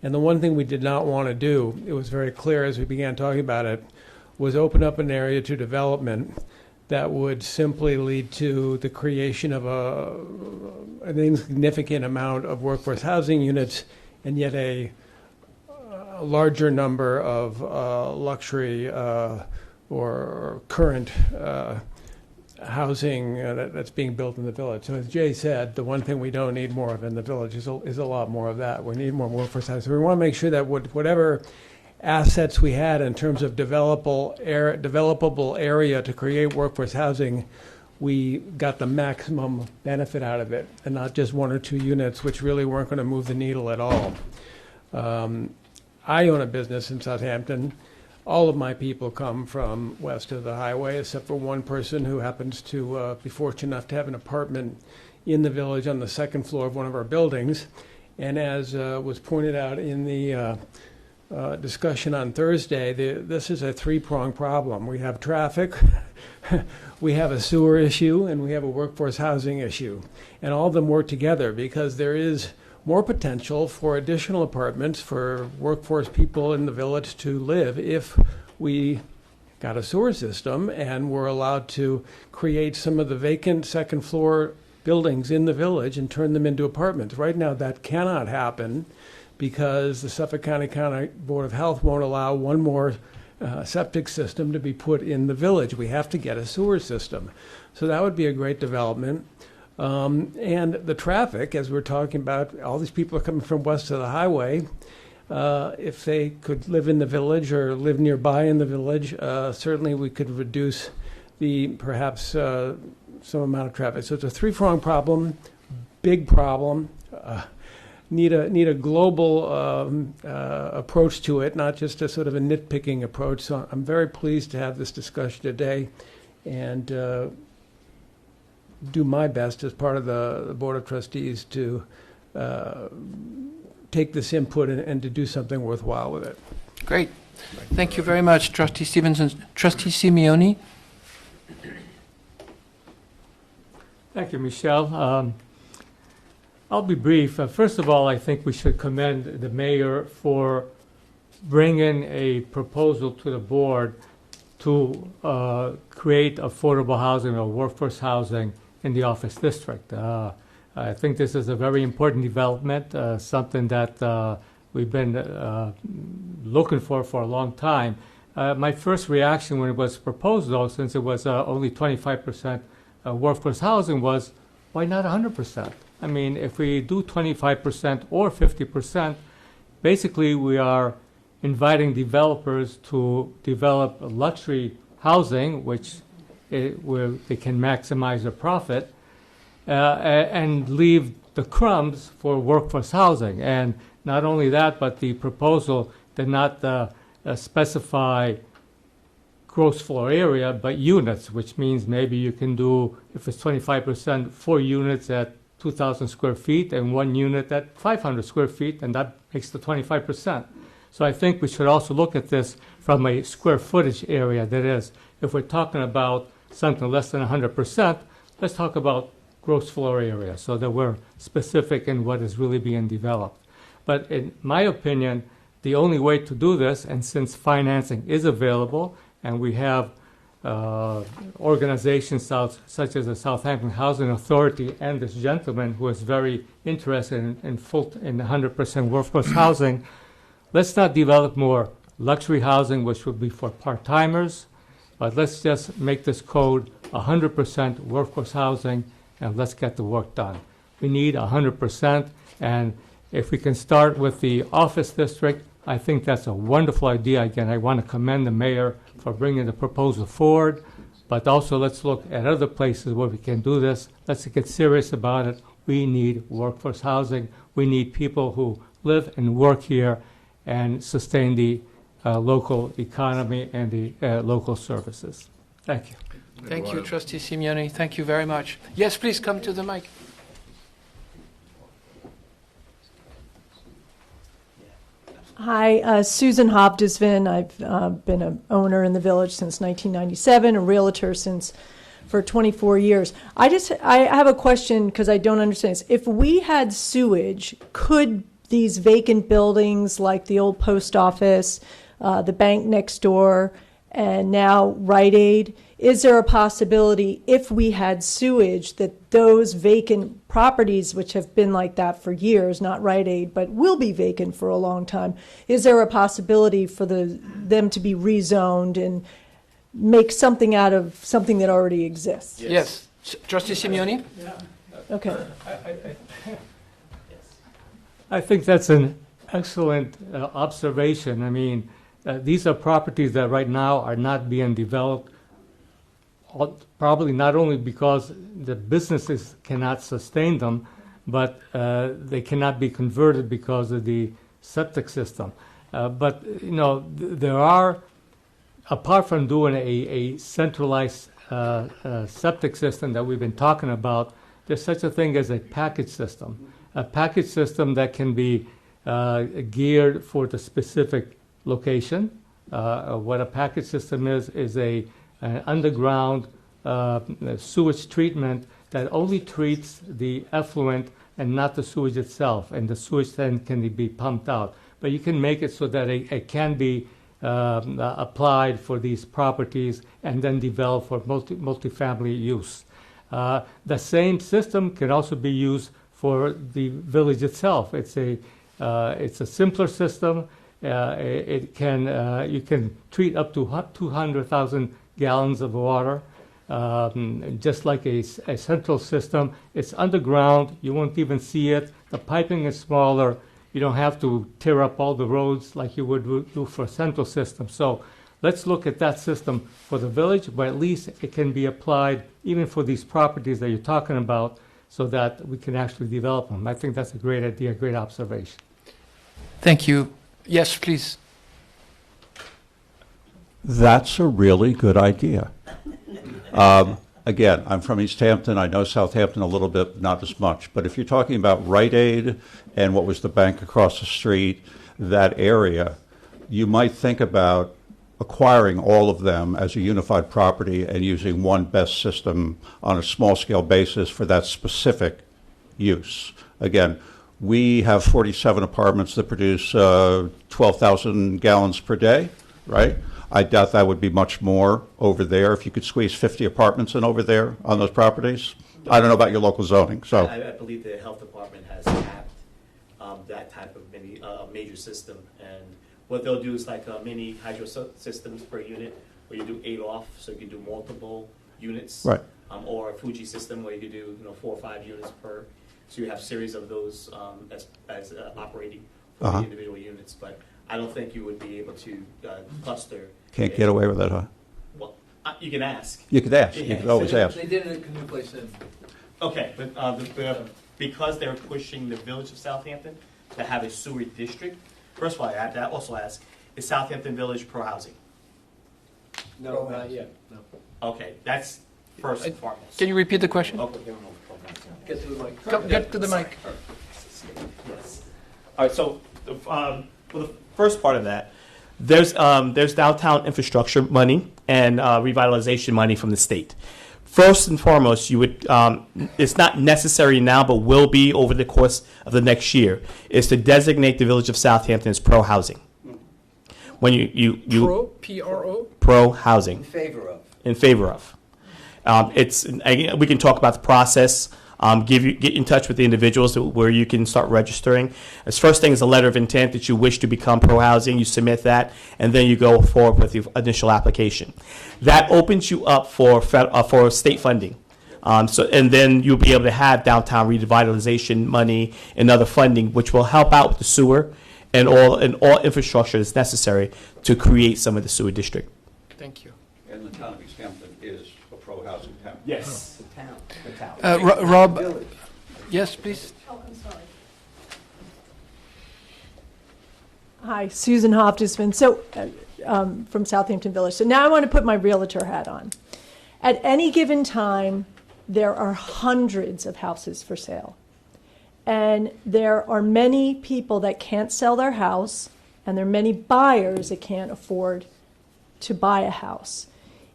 And the one thing we did not want to do, it was very clear as we began talking about it, was open up an area to development that would simply lead to the creation of an insignificant amount of workforce housing units and yet a larger number of luxury or current housing that's being built in the village. So as Jay said, the one thing we don't need more of in the village is a lot more of that. We need more workforce housing. So we want to make sure that whatever assets we had in terms of developable area to create workforce housing, we got the maximum benefit out of it, and not just one or two units, which really weren't going to move the needle at all. I own a business in Southampton. All of my people come from west of the highway, except for one person who happens to be fortunate enough to have an apartment in the village on the second floor of one of our buildings. And as was pointed out in the discussion on Thursday, this is a three-pronged problem. We have traffic, we have a sewer issue, and we have a workforce housing issue. And all of them work together because there is more potential for additional apartments for workforce people in the village to live if we got a sewer system and were allowed to create some of the vacant second floor buildings in the village and turn them into apartments. Right now that cannot happen because the Suffolk County Board of Health won't allow one more septic system to be put in the village. We have to get a sewer system. So that would be a great development. And the traffic, as we're talking about, all these people are coming from west of the highway. If they could live in the village or live nearby in the village, certainly we could reduce perhaps some amount of traffic. So it's a three-pronged problem, big problem. Need a global approach to it, not just a sort of a nitpicking approach. So I'm very pleased to have this discussion today, and do my best as part of the Board of Trustees to take this input and to do something worthwhile with it. Great. Thank you very much, Trustee Stevenson. Trustee Simeoni. Thank you, Michelle. I'll be brief. First of all, I think we should commend the mayor for bringing a proposal to the board to create affordable housing or workforce housing in the office district. I think this is a very important development, something that we've been looking for a long time. My first reaction when it was proposed, though, since it was only 25% workforce housing, was why not 100%? I mean, if we do 25% or 50%, basically we are inviting developers to develop luxury housing, where they can maximize their profit, and leave the crumbs for workforce housing. And not only that, but the proposal did not specify gross floor area, but units, which means maybe you can do, if it's 25%, 4 units at 2,000 square feet and 1 unit at 500 square feet, and that makes the 25%. So I think we should also look at this from a square footage area. That is, if we're talking about something less than 100%, let's talk about gross floor area, so that we're specific in what is really being developed. But in my opinion, the only way to do this, and since financing is available, and we have organizations such as the Southampton Housing Authority and this gentleman who is very interested in 100% workforce housing, let's not develop more luxury housing, which would be for part-timers, but let's just make this code 100% workforce housing, and let's get the work done. We need 100%, and if we can start with the office district, I think that's a wonderful idea. Again, I want to commend the mayor for bringing the proposal forward, but also let's look at other places where we can do this. Let's get serious about it. We need workforce housing. We need people who live and work here and sustain the local economy and the local services. Thank you. Thank you, Trustee Simeoni. Thank you very much. Yes, please come to the mic. Hi, Susan Hobdesvin. I've been an owner in the village since 1997, a realtor for 24 years. I have a question because I don't understand this. If we had sewage, could these vacant buildings like the old post office, the bank next door, and now Rite Aid, is there a possibility if we had sewage that those vacant properties, which have been like that for years, not Rite Aid, but will be vacant for a long time, is there a possibility for them to be rezoned and make something out of something that already exists? Yes. Trustee Simeoni? Okay. I think that's an excellent observation. I mean, these are properties that right now are not being developed, probably not only because the businesses cannot sustain them, but they cannot be converted because of the septic system. But, you know, there are, apart from doing a centralized septic system that we've been talking about, there's such a thing as a package system that can be geared for the specific location. What a package system is an underground sewage treatment that only treats the effluent and not the sewage itself, and the sewage then can be pumped out. But you can make it so that it can be applied for these properties and then developed for multifamily use. The same system can also be used for the village itself. It's a simpler system. You can treat up to 200,000 gallons of water, just like a central system. It's underground. You won't even see it. The piping is smaller. You don't have to tear up all the roads like you would do for a central system. So let's look at that system for the village, but at least it can be applied even for these properties that you're talking about so that we can actually develop them. I think that's a great idea, great observation. Thank you. Yes, please. That's a really good idea. Again, I'm from East Hampton. I know Southampton a little bit, not as much. But if you're talking about Rite Aid and what was the bank across the street, that area, you might think about acquiring all of them as a unified property and using one best system on a small-scale basis for that specific use. Again, we have 47 apartments that produce 12,000 gallons per day, right? I doubt that would be much more over there if you could squeeze 50 apartments in over there on those properties. I don't know about your local zoning, so. I believe the health department has capped that type of major system, and what they'll do is like mini hydro systems per unit, where you do 8 off, so you can do multiple units, right? Or a Fuji system where you can do 4 or 5 units per. So you have series of those as operating for the individual units, but I don't think you would be able to cluster. Can't get away with that, huh? Well, you can ask. You could ask. Yeah. You could always ask. They did it at Canoe Place Inn. Okay, but because they're pushing the village of Southampton to have a sewer district, first of all, I have to also ask, is Southampton Village pro-housing? No, not yet. No. Okay, that's first and foremost. Can you repeat the question? Okay. Get to the mic. Get to the mic. Yes. All right. So, for the first part of that, there's downtown infrastructure money and revitalization money from the state. First and foremost, you would, it's not necessary now, but will be over the course of the next year, is to designate the village of Southampton as pro-housing. When Pro, P-R-O? Pro-housing. In favor of. In favor of. Again, we can talk about the process, get in touch with the individuals where you can start registering. As first thing is a letter of intent that you wish to become pro-housing. You submit that, and then you go forward with the initial application. That opens you up for state funding. And then you'll be able to have downtown revitalization money and other funding, which will help out with the sewer and all infrastructure that's necessary to create some of the sewer district. Thank you. And the town of East Hampton is a pro-housing town. Yes. The town. Rob, yes, please. Oh, I'm sorry. Hi, Susan Hoftisman. So, from Southampton Village. So now I want to put my realtor hat on. At any given time, there are hundreds of houses for sale. And there are many people that can't sell their house, and there are many buyers that can't afford to buy a house.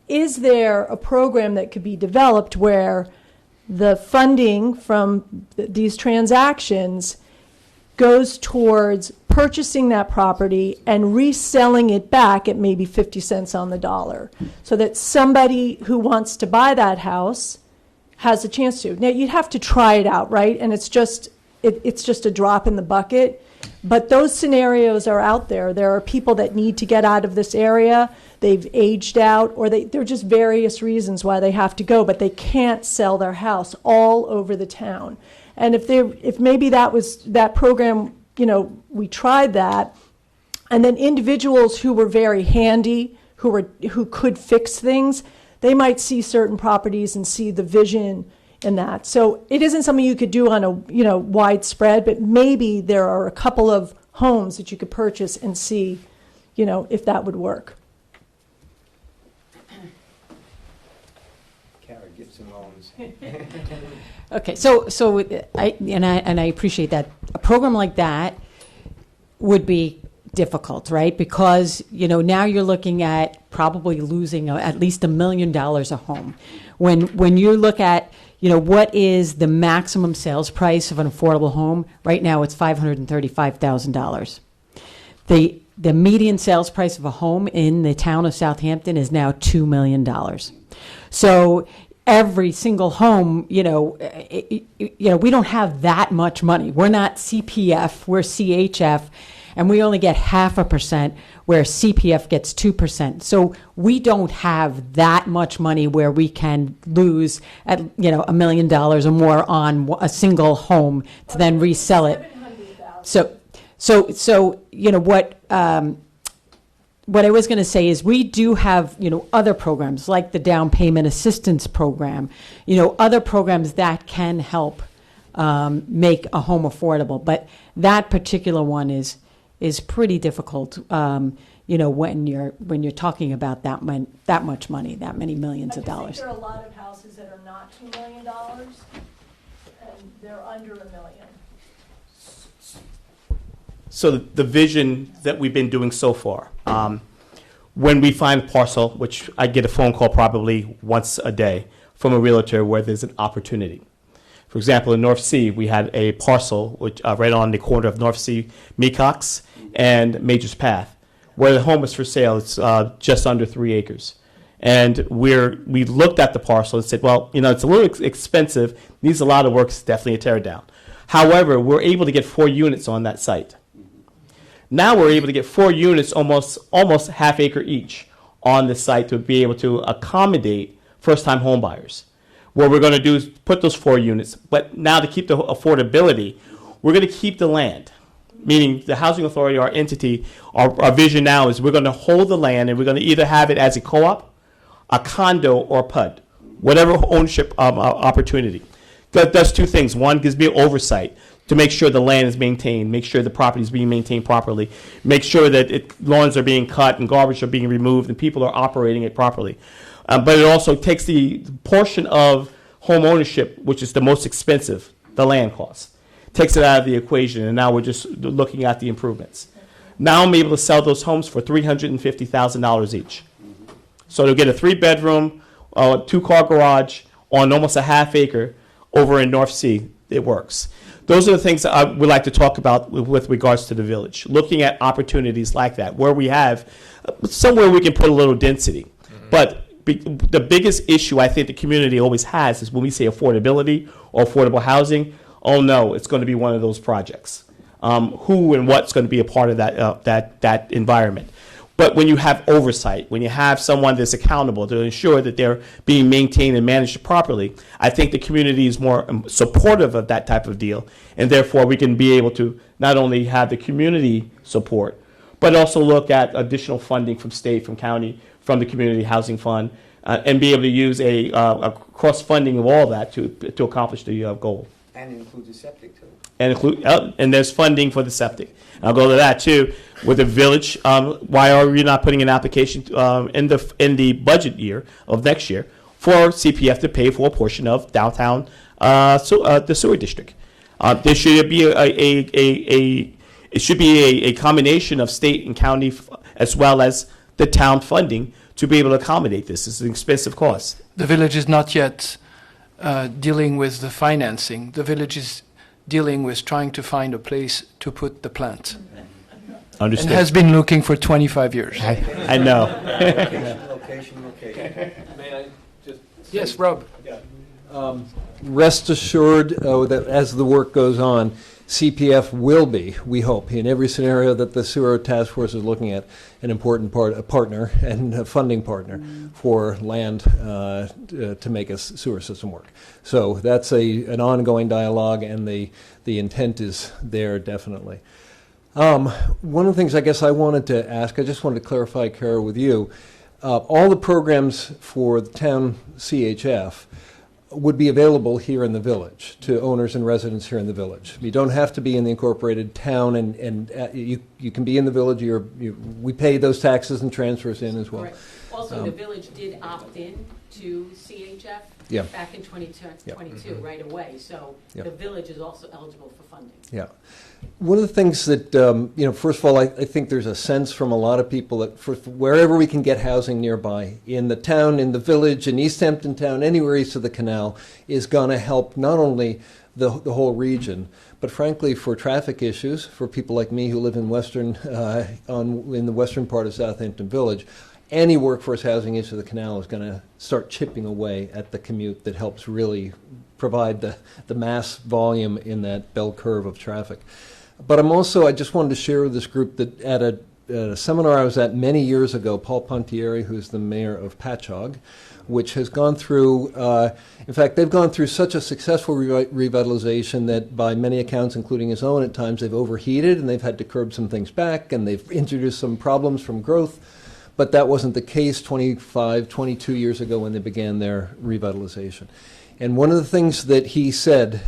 Is there a program that could be developed where the funding from these transactions goes towards purchasing that property and reselling it back at maybe 50 cents on the dollar, so that somebody who wants to buy that house has a chance to? Now, you'd have to try it out, right? And it's just a drop in the bucket. But those scenarios are out there. There are people that need to get out of this area. They've aged out, or there are just various reasons why they have to go, but they can't sell their house all over the town. And if maybe that program, we tried that, and then individuals who were very handy, who could fix things, they might see certain properties and see the vision in that. So it isn't something you could do on a widespread, but maybe there are a couple of homes that you could purchase and see, if that would work. Kara Gibson Loans. Okay, so I appreciate that. A program like that would be difficult, right? Because now you're looking at probably losing at least $1 million a home. When you look at what is the maximum sales price of an affordable home? Right now, it's $535,000. The median sales price of a home in the town of Southampton is now $2 million. So every single home, we don't have that much money. We're not CPF, we're CHF, and we only get 0.5%, where CPF gets 2%. So we don't have that much money where we can lose at $1 million or more on a single home to then resell it. So what I was going to say is we do have other programs like the down payment assistance program, other programs that can help make a home affordable. But that particular one is pretty difficult, when you're talking about that much money, that many millions of dollars. There are a lot of houses that are not $2 million, and they're under $1 million. So the vision that we've been doing so far, when we find a parcel, which I get a phone call probably once a day from a realtor where there's an opportunity. For example, in North Sea, we had a parcel which right on the corner of North Sea, Mecox, and Major's Path, where the home is for sale. It's just under 3 acres. And we looked at the parcel and said, well, it's a little expensive, needs a lot of work, it's definitely a tear down. However, we're able to get 4 units on that site. Now we're able to get 4 units, almost half acre each, on the site to be able to accommodate first-time home buyers. What we're going to do is put those 4 units, but now to keep the affordability, we're going to keep the land, meaning the housing authority, our entity, our vision now is we're going to hold the land and we're going to either have it as a co-op, a condo, or PUD, whatever ownership opportunity. That does 2 things. One, gives me oversight to make sure the land is maintained, make sure the property is being maintained properly, make sure that lawns are being cut and garbage are being removed and people are operating it properly. But it also takes the portion of home ownership, which is the most expensive, the land cost, takes it out of the equation, and now we're just looking at the improvements. Now I'm able to sell those homes for $350,000 each. So they'll get a 3-bedroom, 2-car garage on almost a half acre over in North Sea, it works. Those are the things that I would like to talk about with regards to the village, looking at opportunities like that, where we have somewhere we can put a little density. But the biggest issue I think the community always has is when we say affordability or affordable housing, oh no, it's going to be one of those projects. Who and what's going to be a part of that environment? But when you have oversight, when you have someone that's accountable to ensure that they're being maintained and managed properly, I think the community is more supportive of that type of deal, and therefore we can be able to not only have the community support, but also look at additional funding from state, from county, from the Community Housing Fund, and be able to use a cross-funding of all that to accomplish the goal. And include the septic too. And there's funding for the septic. I'll go to that too. With the village, why are we not putting an application in the budget year of next year for CPF to pay for a portion of downtown the sewer district? There should be it should be a combination of state and county as well as the town funding to be able to accommodate this. It's an expensive cost. The village is not yet dealing with the financing. The village is dealing with trying to find a place to put the plant. Understood. And has been looking for 25 years. I know. Location. May I just Yes, Rob. rest assured that as the work goes on, CPF will be, we hope, in every scenario that the sewer task force is looking at, an important partner and a funding partner for land to make a sewer system work. So that's an ongoing dialogue, and the intent is there definitely. One of the things I guess I wanted to ask, I just wanted to clarify, Kara, with you, all the programs for the town CHF would be available here in the village to owners and residents here in the village. You don't have to be in the incorporated town, and you can be in the village. We pay those taxes and transfers in as well. Correct. Also, the village did opt in to CHF back in 2022 right away. So the village is also eligible for funding. Yeah. One of the things that, first of all, I think there's a sense from a lot of people that for wherever we can get housing nearby, in the town, in the village, in East Hampton town, anywhere east of the canal, is going to help not only the whole region, but frankly for traffic issues, for people like me who live in in the western part of Southampton Village. Any workforce housing east of the canal is going to start chipping away at the commute that helps really provide the mass volume in that bell curve of traffic. But I just wanted to share with this group that at a seminar I was at many years ago, Paul Pontieri, who's the mayor of Patchogue, which has gone through, in fact, they've gone through such a successful revitalization that by many accounts, including his own at times, they've overheated and they've had to curb some things back and they've introduced some problems from growth. But that wasn't the case 22 years ago when they began their revitalization. And one of the things that he said,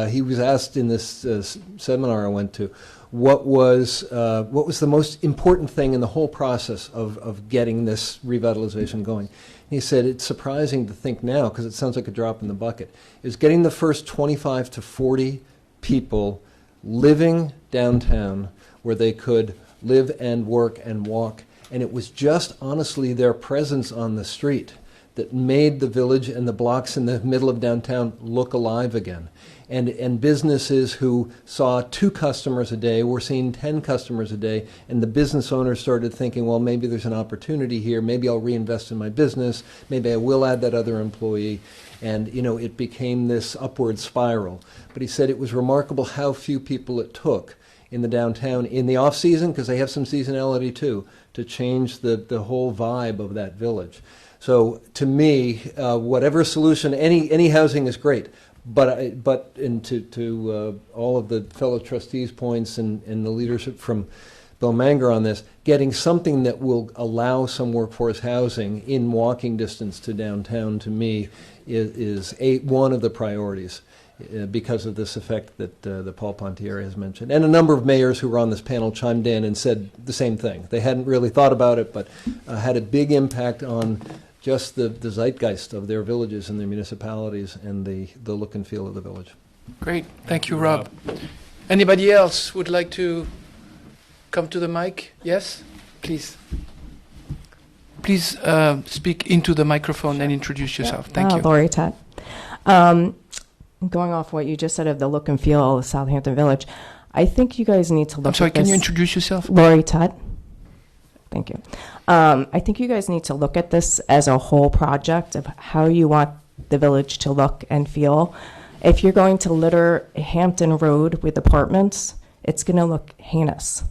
he was asked in this seminar I went to, what was the most important thing in the whole process of getting this revitalization going? And he said, it's surprising to think now, because it sounds like a drop in the bucket, is getting the first 25 to 40 people living downtown where they could live and work and walk. And it was just honestly their presence on the street that made the village and the blocks in the middle of downtown look alive again. And businesses who saw 2 customers a day were seeing 10 customers a day, and the business owners started thinking, well, maybe there's an opportunity here, maybe I'll reinvest in my business, maybe I will add that other employee, and it became this upward spiral. But he said it was remarkable how few people it took in the downtown in the off season, because they have some seasonality too, to change the whole vibe of that village. So to me, whatever solution, any housing is great, but to all of the fellow trustees' points and the leadership from Bill Manger on this, getting something that will allow some workforce housing in walking distance to downtown, to me, is one of the priorities. Because of this effect that Paul Pontieri has mentioned. And a number of mayors who were on this panel chimed in and said the same thing. They hadn't really thought about it, but had a big impact on just the zeitgeist of their villages and their municipalities and the look and feel of the village. Great. Thank you, Rob. Anybody else would like to come to the mic? Yes? Please. Please speak into the microphone and introduce yourself. Thank you. Lori Tutt. Going off what you just said of the look and feel of Southampton Village, I think you guys need to look I'm sorry, at this. can you introduce yourself? Lori Tutt. Thank you. I think you guys need to look at this as a whole project of how you want the village to look and feel. If you're going to litter Hampton Road with apartments, it's going to look heinous.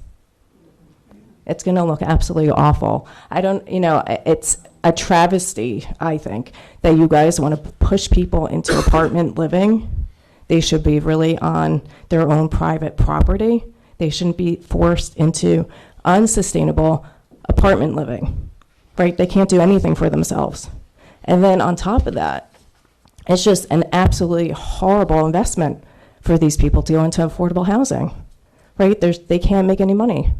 It's going to look absolutely awful. It's a travesty, I think, that you guys want to push people into apartment living. They should be really on their own private property. They shouldn't be forced into unsustainable apartment living, right? They can't do anything for themselves. And then on top of that, it's just an absolutely horrible investment for these people to go into affordable housing, right? They can't make any money.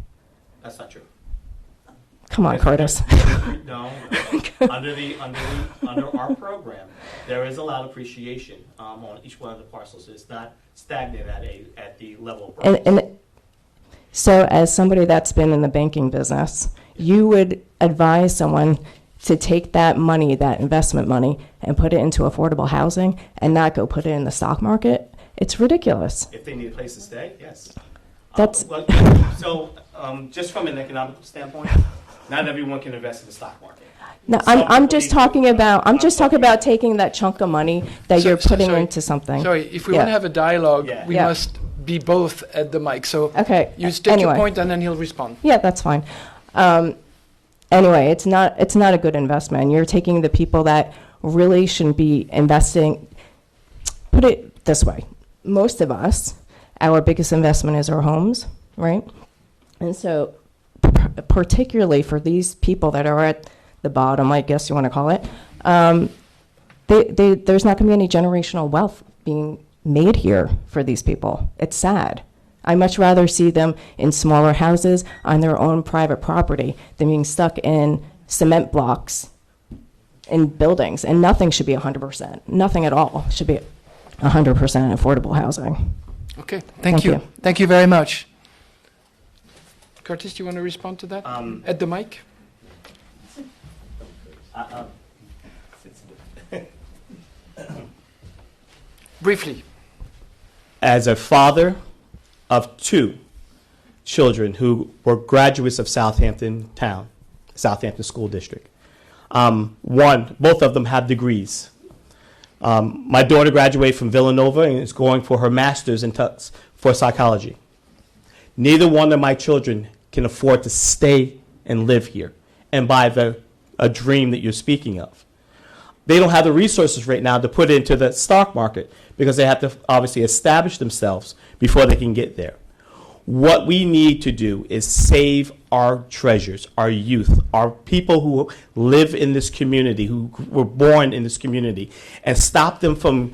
That's not true. Come on, Curtis. No, under our program, there is a lot of appreciation on each one of the parcels. It's not stagnant at the level of price. And so as somebody that's been in the banking business, you would advise someone to take that money, that investment money, and put it into affordable housing and not go put it in the stock market? It's ridiculous. If they need a place to stay, yes. That's just from an economic standpoint, not everyone can invest in the stock market. No, I'm just talking about taking that chunk of money that you're putting into something. Sorry, if we want to have a dialogue, we must be both at the mic. So you state your point and then he'll respond. Yeah, that's fine. Anyway, it's not a good investment. You're taking the people that really shouldn't be investing. Put it this way. Most of us, our biggest investment is our homes, right? And so particularly for these people that are at the bottom, I guess you want to call it, there's not going to be any generational wealth being made here for these people. It's sad. I much rather see them in smaller houses on their own private property than being stuck in cement blocks in buildings. And nothing should be 100%. Nothing at all should be 100% affordable housing. Okay, thank you. Thank you very much. Curtis, do you want to respond to that? At the mic? Briefly. As a father of 2 children who were graduates of Southampton Town, Southampton School District, both of them have degrees. My daughter graduated from Villanova and is going for her master's in Tufts for psychology. Neither one of my children can afford to stay and live here and buy a dream that you're speaking of. They don't have the resources right now to put into the stock market because they have to obviously establish themselves before they can get there. What we need to do is save our treasures, our youth, our people who live in this community, who were born in this community, and stop them from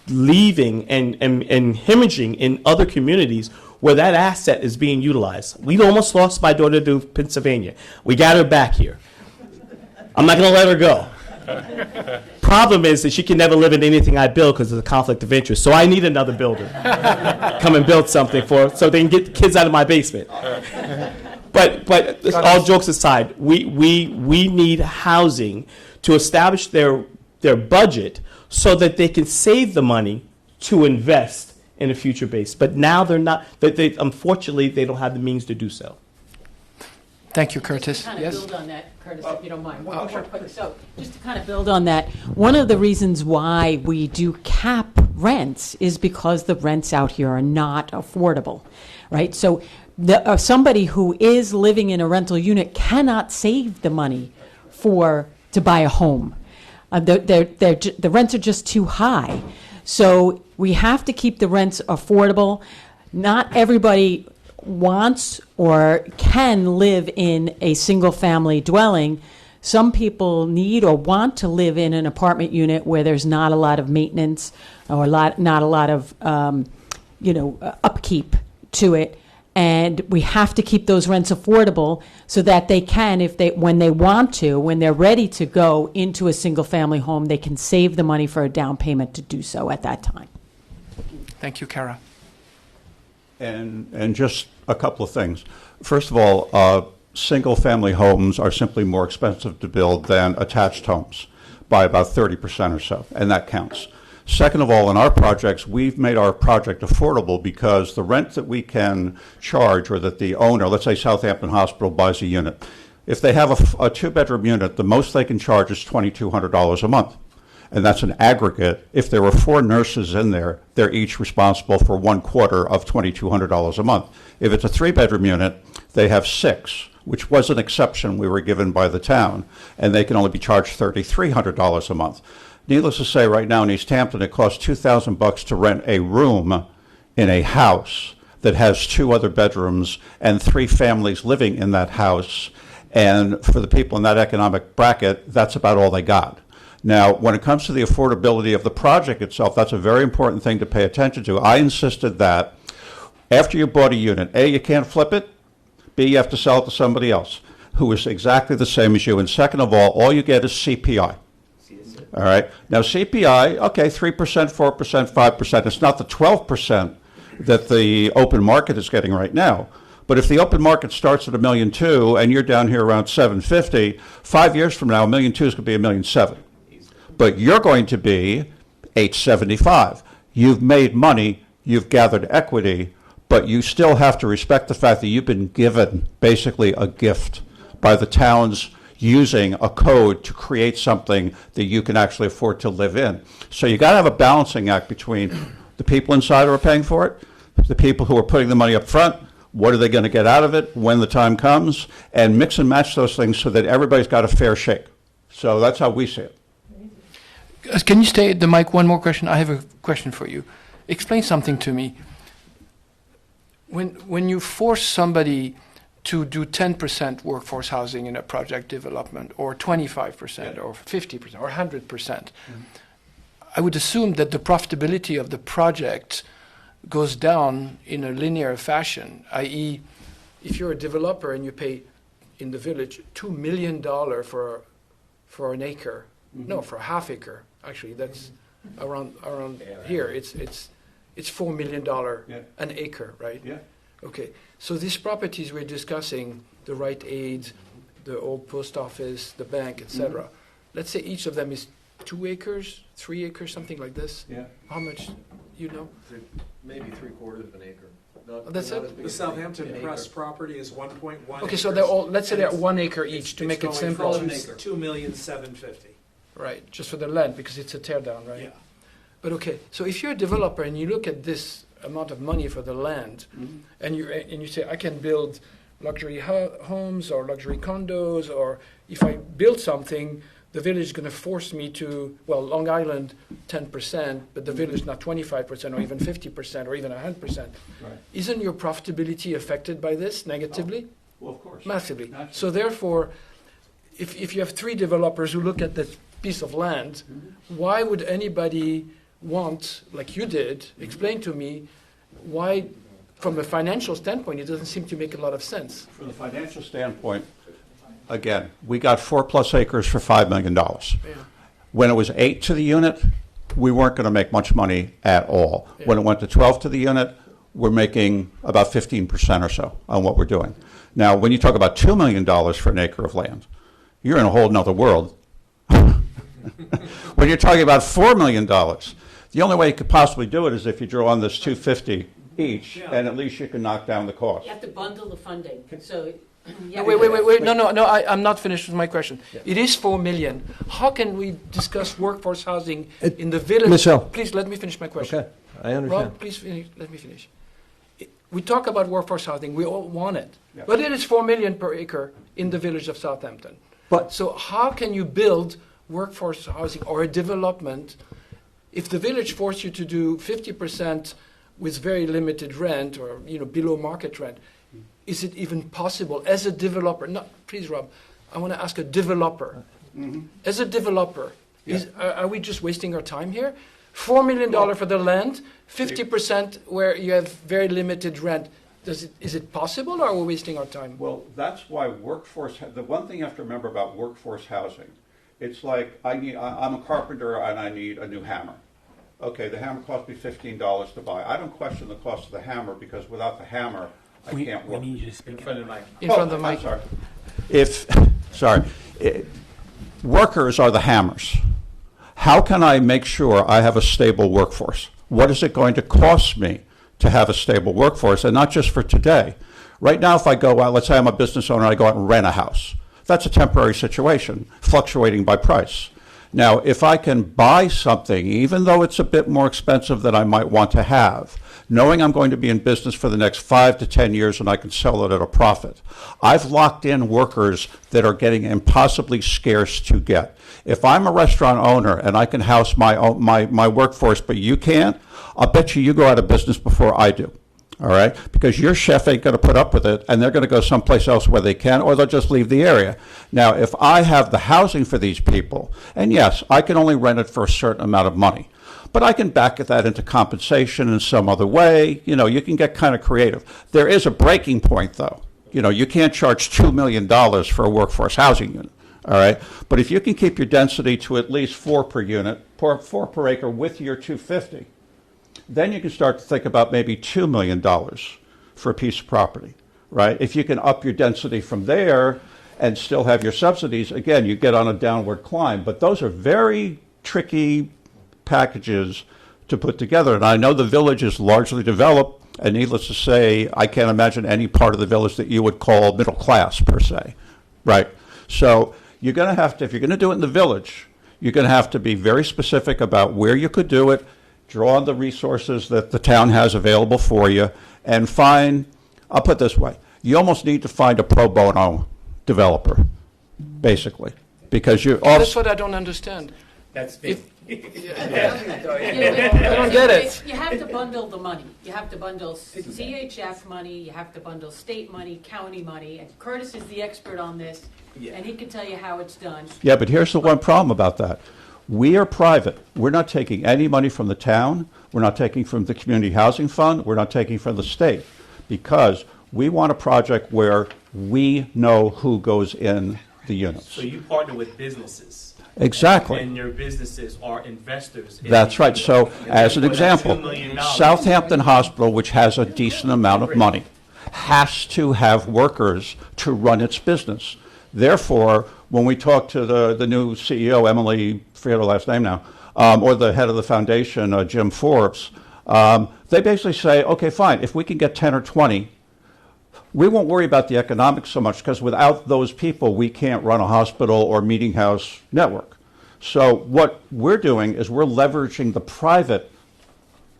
leaving and hemorrhaging in other communities where that asset is being utilized. We almost lost my daughter to Pennsylvania. We got her back here. I'm not going to let her go. Problem is that she can never live in anything I build because of the conflict of interest. So I need another builder. Come and build something so they can get the kids out of my basement. But all jokes aside, we need housing to establish their budget so that they can save the money to invest in a future base. But now they're not. Unfortunately, they don't have the means to do so. Thank you, Curtis. Kind of build on that, Curtis, if you don't mind. One more quick. So just to kind of build on that, one of the reasons why we do cap rents is because the rents out here are not affordable, right? So somebody who is living in a rental unit cannot save the money to buy a home. The rents are just too high. So we have to keep the rents affordable. Not everybody wants or can live in a single-family dwelling. Some people need or want to live in an apartment unit where there's not a lot of maintenance or not a lot of upkeep to it. And we have to keep those rents affordable so that they can, when they're ready to go into a single-family home, they can save the money for a down payment to do so at that time. Thank you, Kara. And just a couple of things. First of all, single-family homes are simply more expensive to build than attached homes by about 30% or so, and that counts. Second of all, in our projects, we've made our project affordable because the rent that we can charge, or that the owner, let's say Southampton Hospital buys a unit, if they have a two-bedroom unit, the most they can charge is $2,200 a month. And that's an aggregate. If there were 4 nurses in there, they're each responsible for 1/4 of $2,200 a month. If it's a 3-bedroom unit, they have 6, which was an exception we were given by the town, and they can only be charged $3,300 a month. Needless to say, right now in East Hampton, it costs $2,000 to rent a room in a house that has 2 other bedrooms and 3 families living in that house. And for the people in that economic bracket, that's about all they got. Now, when it comes to the affordability of the project itself, that's a very important thing to pay attention to. I insisted that after you bought a unit, A, you can't flip it, B, you have to sell it to somebody else who is exactly the same as you, and second of all you get is CPI. All right? Now, CPI, okay, 3%, 4%, 5%. It's not the 12% that the open market is getting right now. But if the open market starts at $1.2 million and you're down here around $750,000, 5 years from now, $1.2 million is going to be $1.7 million. But you're going to be $875,000. You've made money, you've gathered equity, but you still have to respect the fact that you've been given basically a gift by the towns using a code to create something that you can actually afford to live in. So you got to have a balancing act between the people inside who are paying for it, the people who are putting the money up front, what are they going to get out of it when the time comes, and mix and match those things so that everybody's got a fair shake. So that's how we see it. Can you stay at the mic? One more question. I have a question for you. Explain something to me. When you force somebody to do 10% workforce housing in a project development, or 25%, or 50%, or 100%, I would assume that the profitability of the project goes down in a linear fashion, i.e., if you're a developer and you pay in the village $2 million for an acre, no, for a half acre, actually, that's around here. It's $4 million an acre, right? Yeah. Okay. So these properties we're discussing, the Rite Aid, the old post office, the bank, etc. Let's say each of them is 2 acres, 3 acres, something like this. Yeah. How much, you know? Maybe 3/4 of an acre. That's it? The Southampton Press property is 1.1. Okay, so they're all, let's say they're 1 acre each to make it simple. $2,750,000. Right, just for the land, because it's a tear down, right? Yeah. But okay, so if you're a developer and you look at this amount of money for the land, and you say, I can build luxury homes or luxury condos, or if I build something, the village is going to force me to, well, Long Island 10%, but the village not 25% or even 50% or even 100%. Right. Isn't your profitability affected by this negatively? Oh, well, of course. Massively. Naturally. So therefore, if you have 3 developers who look at this piece of land, why would anybody want, like you did, explain to me why, from a financial standpoint, it doesn't seem to make a lot of sense. From the financial standpoint, again, we got 4+ acres for $5 million. Yeah. When it was 8 to the unit, we weren't going to make much money at all. Yeah. When it went to 12 to the unit, we're making about 15% or so on what we're doing. Now, when you talk about $2 million for an acre of land, you're in a whole nother world. When you're talking about $4 million, the only way you could possibly do it is if you draw on this $250 each, and at least you can knock down the cost. You have to bundle the funding, so... No, wait. No, I'm not finished with my question. Yeah. It is $4 million. How can we discuss workforce housing in the village? Michelle. Please let me finish my question. Okay, I understand. Rob, please let me finish. We talk about workforce housing. We all want it. Yeah. But it is $4 million per acre in the village of Southampton. So how can you build workforce housing or a development if the village forces you to do 50% with very limited rent or below market rent? Is it even possible as a developer? No, please, Rob, I want to ask a developer. As a developer, are we just wasting our time here? $4 million for the land, 50% where you have very limited rent. Is it possible, or are we wasting our time? Well, that's why the one thing you have to remember about workforce housing, it's like I'm a carpenter and I need a new hammer. Okay, the hammer cost me $15 to buy. I don't question the cost of the hammer because without the hammer, I can't work. We need you to speak in front of the mic. In front of the mic. I'm sorry. Workers are the hammers. how can I make sure I have a stable workforce? What is it going to cost me to have a stable workforce, and not just for today? Right now, if I go out, let's say I'm a business owner, I go out and rent a house. That's a temporary situation, fluctuating by price. Now, if I can buy something, even though it's a bit more expensive than I might want to have, knowing I'm going to be in business for the next 5 to 10 years and I can sell it at a profit, I've locked in workers that are getting impossibly scarce to get. If I'm a restaurant owner and I can house my workforce, but you can't, I'll bet you go out of business before I do. All right? Because your chef ain't going to put up with it, and they're going to go someplace else where they can, or they'll just leave the area. Now, if I have the housing for these people, and yes, I can only rent it for a certain amount of money, but I can back that into compensation in some other way. You know, you can get kind of creative. There is a breaking point, though. You know, you can't charge $2 million for a workforce housing unit. All right? But if you can keep your density to at least 4 per unit, 4 per acre with your 250, then you can start to think about maybe $2 million for a piece of property, right? If you can up your density from there and still have your subsidies, again, you get on a downward climb. But those are very tricky packages to put together. And I know the village is largely developed, and needless to say, I can't imagine any part of the village that you would call middle class, per se, right? So you're going to have to, if you're going to do it in the village, you're going to have to be very specific about where you could do it, draw on the resources that the town has available for you, and find, I'll put it this way, you almost need to find a pro bono developer, basically, because you're also... That's what I don't understand. That's me. I don't get it. You have to bundle the money. You have to bundle CHF money, you have to bundle state money, county money, and Curtis is the expert on this, and he can tell you how it's done. Yeah, but here's the one problem about that. We are private. We're not taking any money from the town. We're not taking from the community housing fund. We're not taking from the state, because we want a project where we know who goes in the units. So you partner with businesses. Exactly. And your businesses are investors. That's right. So, as an example, $2 million. Southampton Hospital, which has a decent amount of money, has to have workers to run its business. Therefore, when we talk to the new CEO, Emily, forget her last name now, or the head of the foundation, Jim Forbes, they basically say, okay, fine, if we can get 10 or 20, we won't worry about the economics so much, because without those people, we can't run a hospital or meeting house network. So what we're doing is we're leveraging the private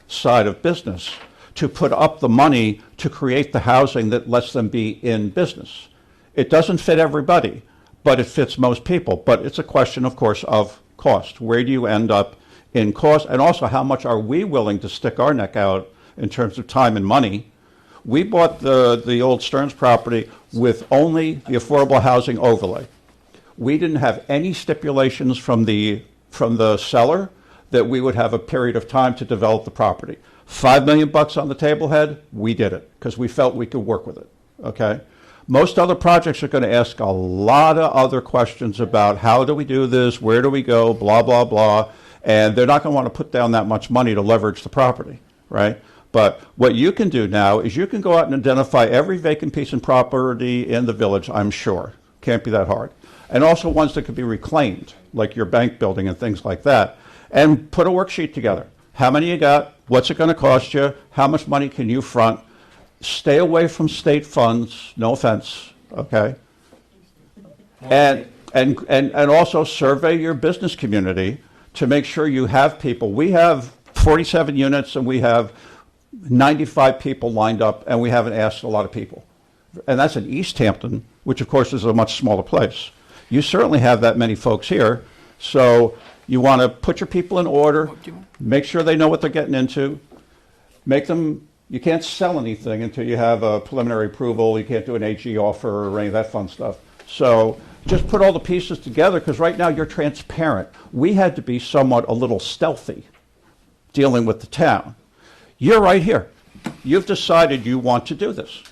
side of business to put up the money to create the housing that lets them be in business. It doesn't fit everybody, but it fits most people. But it's a question, of course, of cost. Where do you end up in cost? And also, how much are we willing to stick our neck out in terms of time and money? We bought the old Stearns property with only the affordable housing overlay. We didn't have any stipulations from the seller that we would have a period of time to develop the property. $5 million on the table head, we did it because we felt we could work with it. Okay. Most other projects are going to ask a lot of other questions about how do we do this, where do we go, blah, blah, blah, and they're not going to want to put down that much money to leverage the property, right? But what you can do now is you can go out and identify every vacant piece of property in the village, I'm sure. Can't be that hard. And also ones that could be reclaimed, like your bank building and things like that, and put a worksheet together. How many you got? What's it going to cost you? How much money can you front? Stay away from state funds, no offense, okay? And also survey your business community to make sure you have people. We have 47 units and we have 95 people lined up, and we haven't asked a lot of people. And that's in East Hampton, which of course is a much smaller place. You certainly have that many folks here, so you want to put your people in order, make sure they know what they're getting into, make them. You can't sell anything until you have a preliminary approval. You can't do an AG offer or any of that fun stuff. So just put all the pieces together, because right now you're transparent. We had to be somewhat a little stealthy dealing with the town. You're right here. You've decided you want to do this.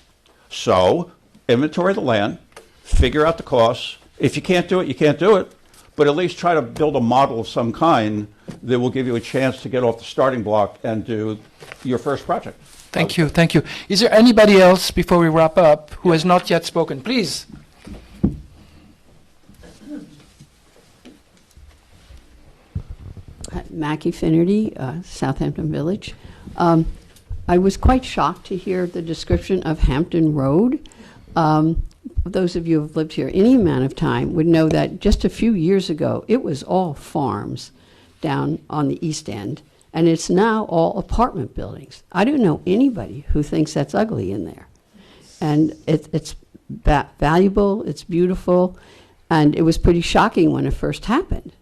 So inventory the land, figure out the costs. If you can't do it, you can't do it. But at least try to build a model of some kind that will give you a chance to get off the starting block and do your first project. Thank you, thank you. Is there anybody else, before we wrap up, who has not yet spoken? Please. Mackie Finnerty, Southampton Village. I was quite shocked to hear the description of Hampton Road. Those of you who have lived here any amount of time would know that just a few years ago, it was all farms down on the East End, and it's now all apartment buildings. I don't know anybody who thinks that's ugly in there. And it's valuable, it's beautiful, and it was pretty shocking when it first happened.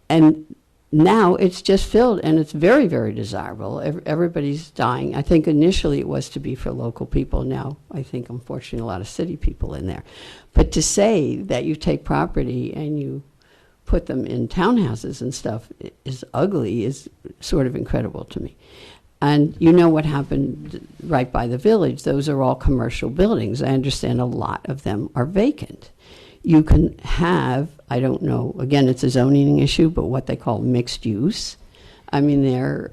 And now it's just filled, and it's very, very desirable. Everybody's dying. I think initially it was to be for local people. Now I think, unfortunately, a lot of city people in there. But to say that you take property and you put them in townhouses and stuff is ugly is sort of incredible to me. And you know what happened right by the village. Those are all commercial buildings. I understand a lot of them are vacant. You can have, I don't know, again, it's a zoning issue, but what they call mixed use. I mean,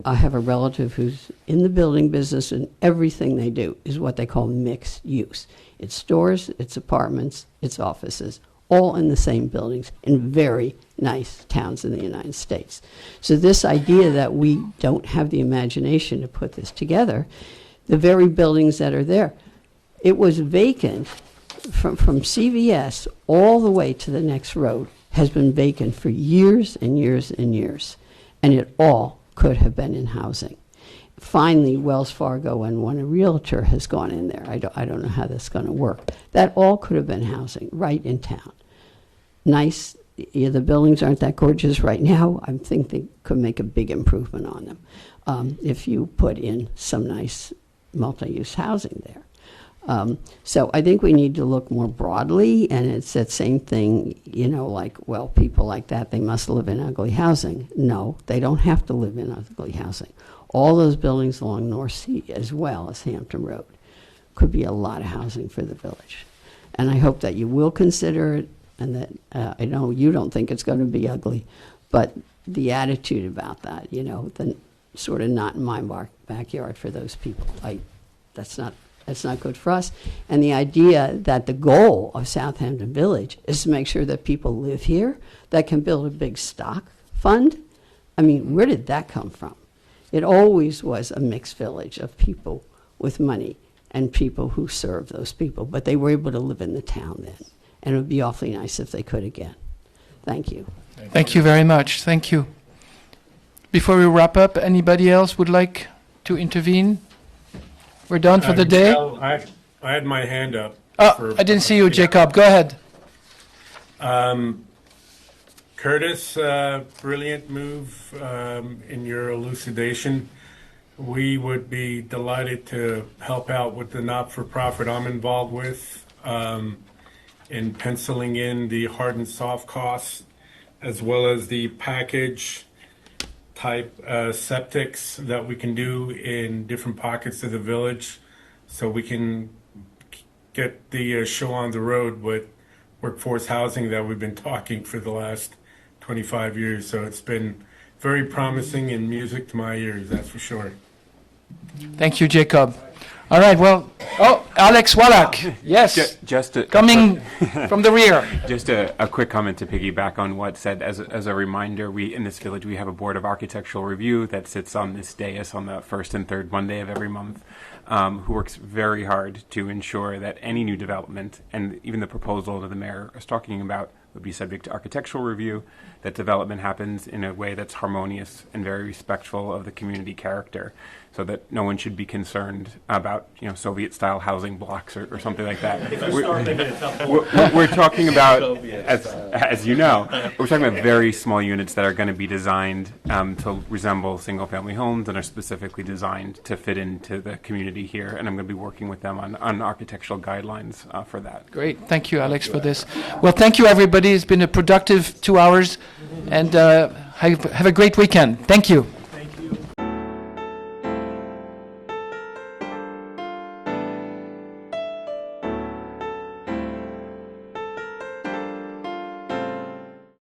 I have a relative who's in the building business, and everything they do is what they call mixed use. It's stores, it's apartments, it's offices, all in the same buildings in very nice towns in the United States. So this idea that we don't have the imagination to put this together, the very buildings that are there, it was vacant from CVS all the way to the next road, has been vacant for years and years and years, and it all could have been in housing. Finally, Wells Fargo and one realtor has gone in there. I don't know how that's going to work. That all could have been housing right in town. Nice. Yeah, the buildings aren't that gorgeous right now. I think they could make a big improvement on them if you put in some nice multi-use housing there. So I think we need to look more broadly, and it's that same thing, like, well, people like that, they must live in ugly housing. No, they don't have to live in ugly housing. All those buildings along North Sea, as well as Hampton Road, could be a lot of housing for the village. And I hope that you will consider it, and that I know you don't think it's going to be ugly, but the attitude about that, the sort of not in my backyard for those people, that's not good for us. And the idea that the goal of Southampton Village is to make sure that people live here, that can build a big stock fund. I mean, where did that come from? It always was a mixed village of people with money and people who serve those people, but they were able to live in the town then. And it would be awfully nice if they could again. Thank you. Thank you very much. Thank you. Before we wrap up, anybody else would like to intervene? We're done for the day. I had my hand up. Oh, I didn't see you, Jacob. Go ahead. Curtis, brilliant move in your elucidation. We would be delighted to help out with the not-for-profit I'm involved with in penciling in the hard and soft costs, as well as the package type septics that we can do in different pockets of the village, so we can get the show on the road with workforce housing that we've been talking for the last 25 years. So it's been very promising and music to my ears, that's for sure. Thank you, Jacob. All right, well, Alex Wallach, yes, coming from the rear. Just a quick comment to piggyback on what said. As a reminder, we in this village, we have a board of architectural review that sits on this dais on the first and third Monday of every month, who works very hard to ensure that any new development, and even the proposal that the mayor is talking about, would be subject to architectural review, that development happens in a way that's harmonious and very respectful of the community character, so that no one should be concerned about, Soviet-style housing blocks or something like that. We're talking about, as you know, we're talking about very small units that are going to be designed to resemble single-family homes and are specifically designed to fit into the community here. And I'm going to be working with them on architectural guidelines for that. Great. Thank you, Alex, for this. Well, thank you, everybody. It's been a productive 2 hours, and have a great weekend. Thank you.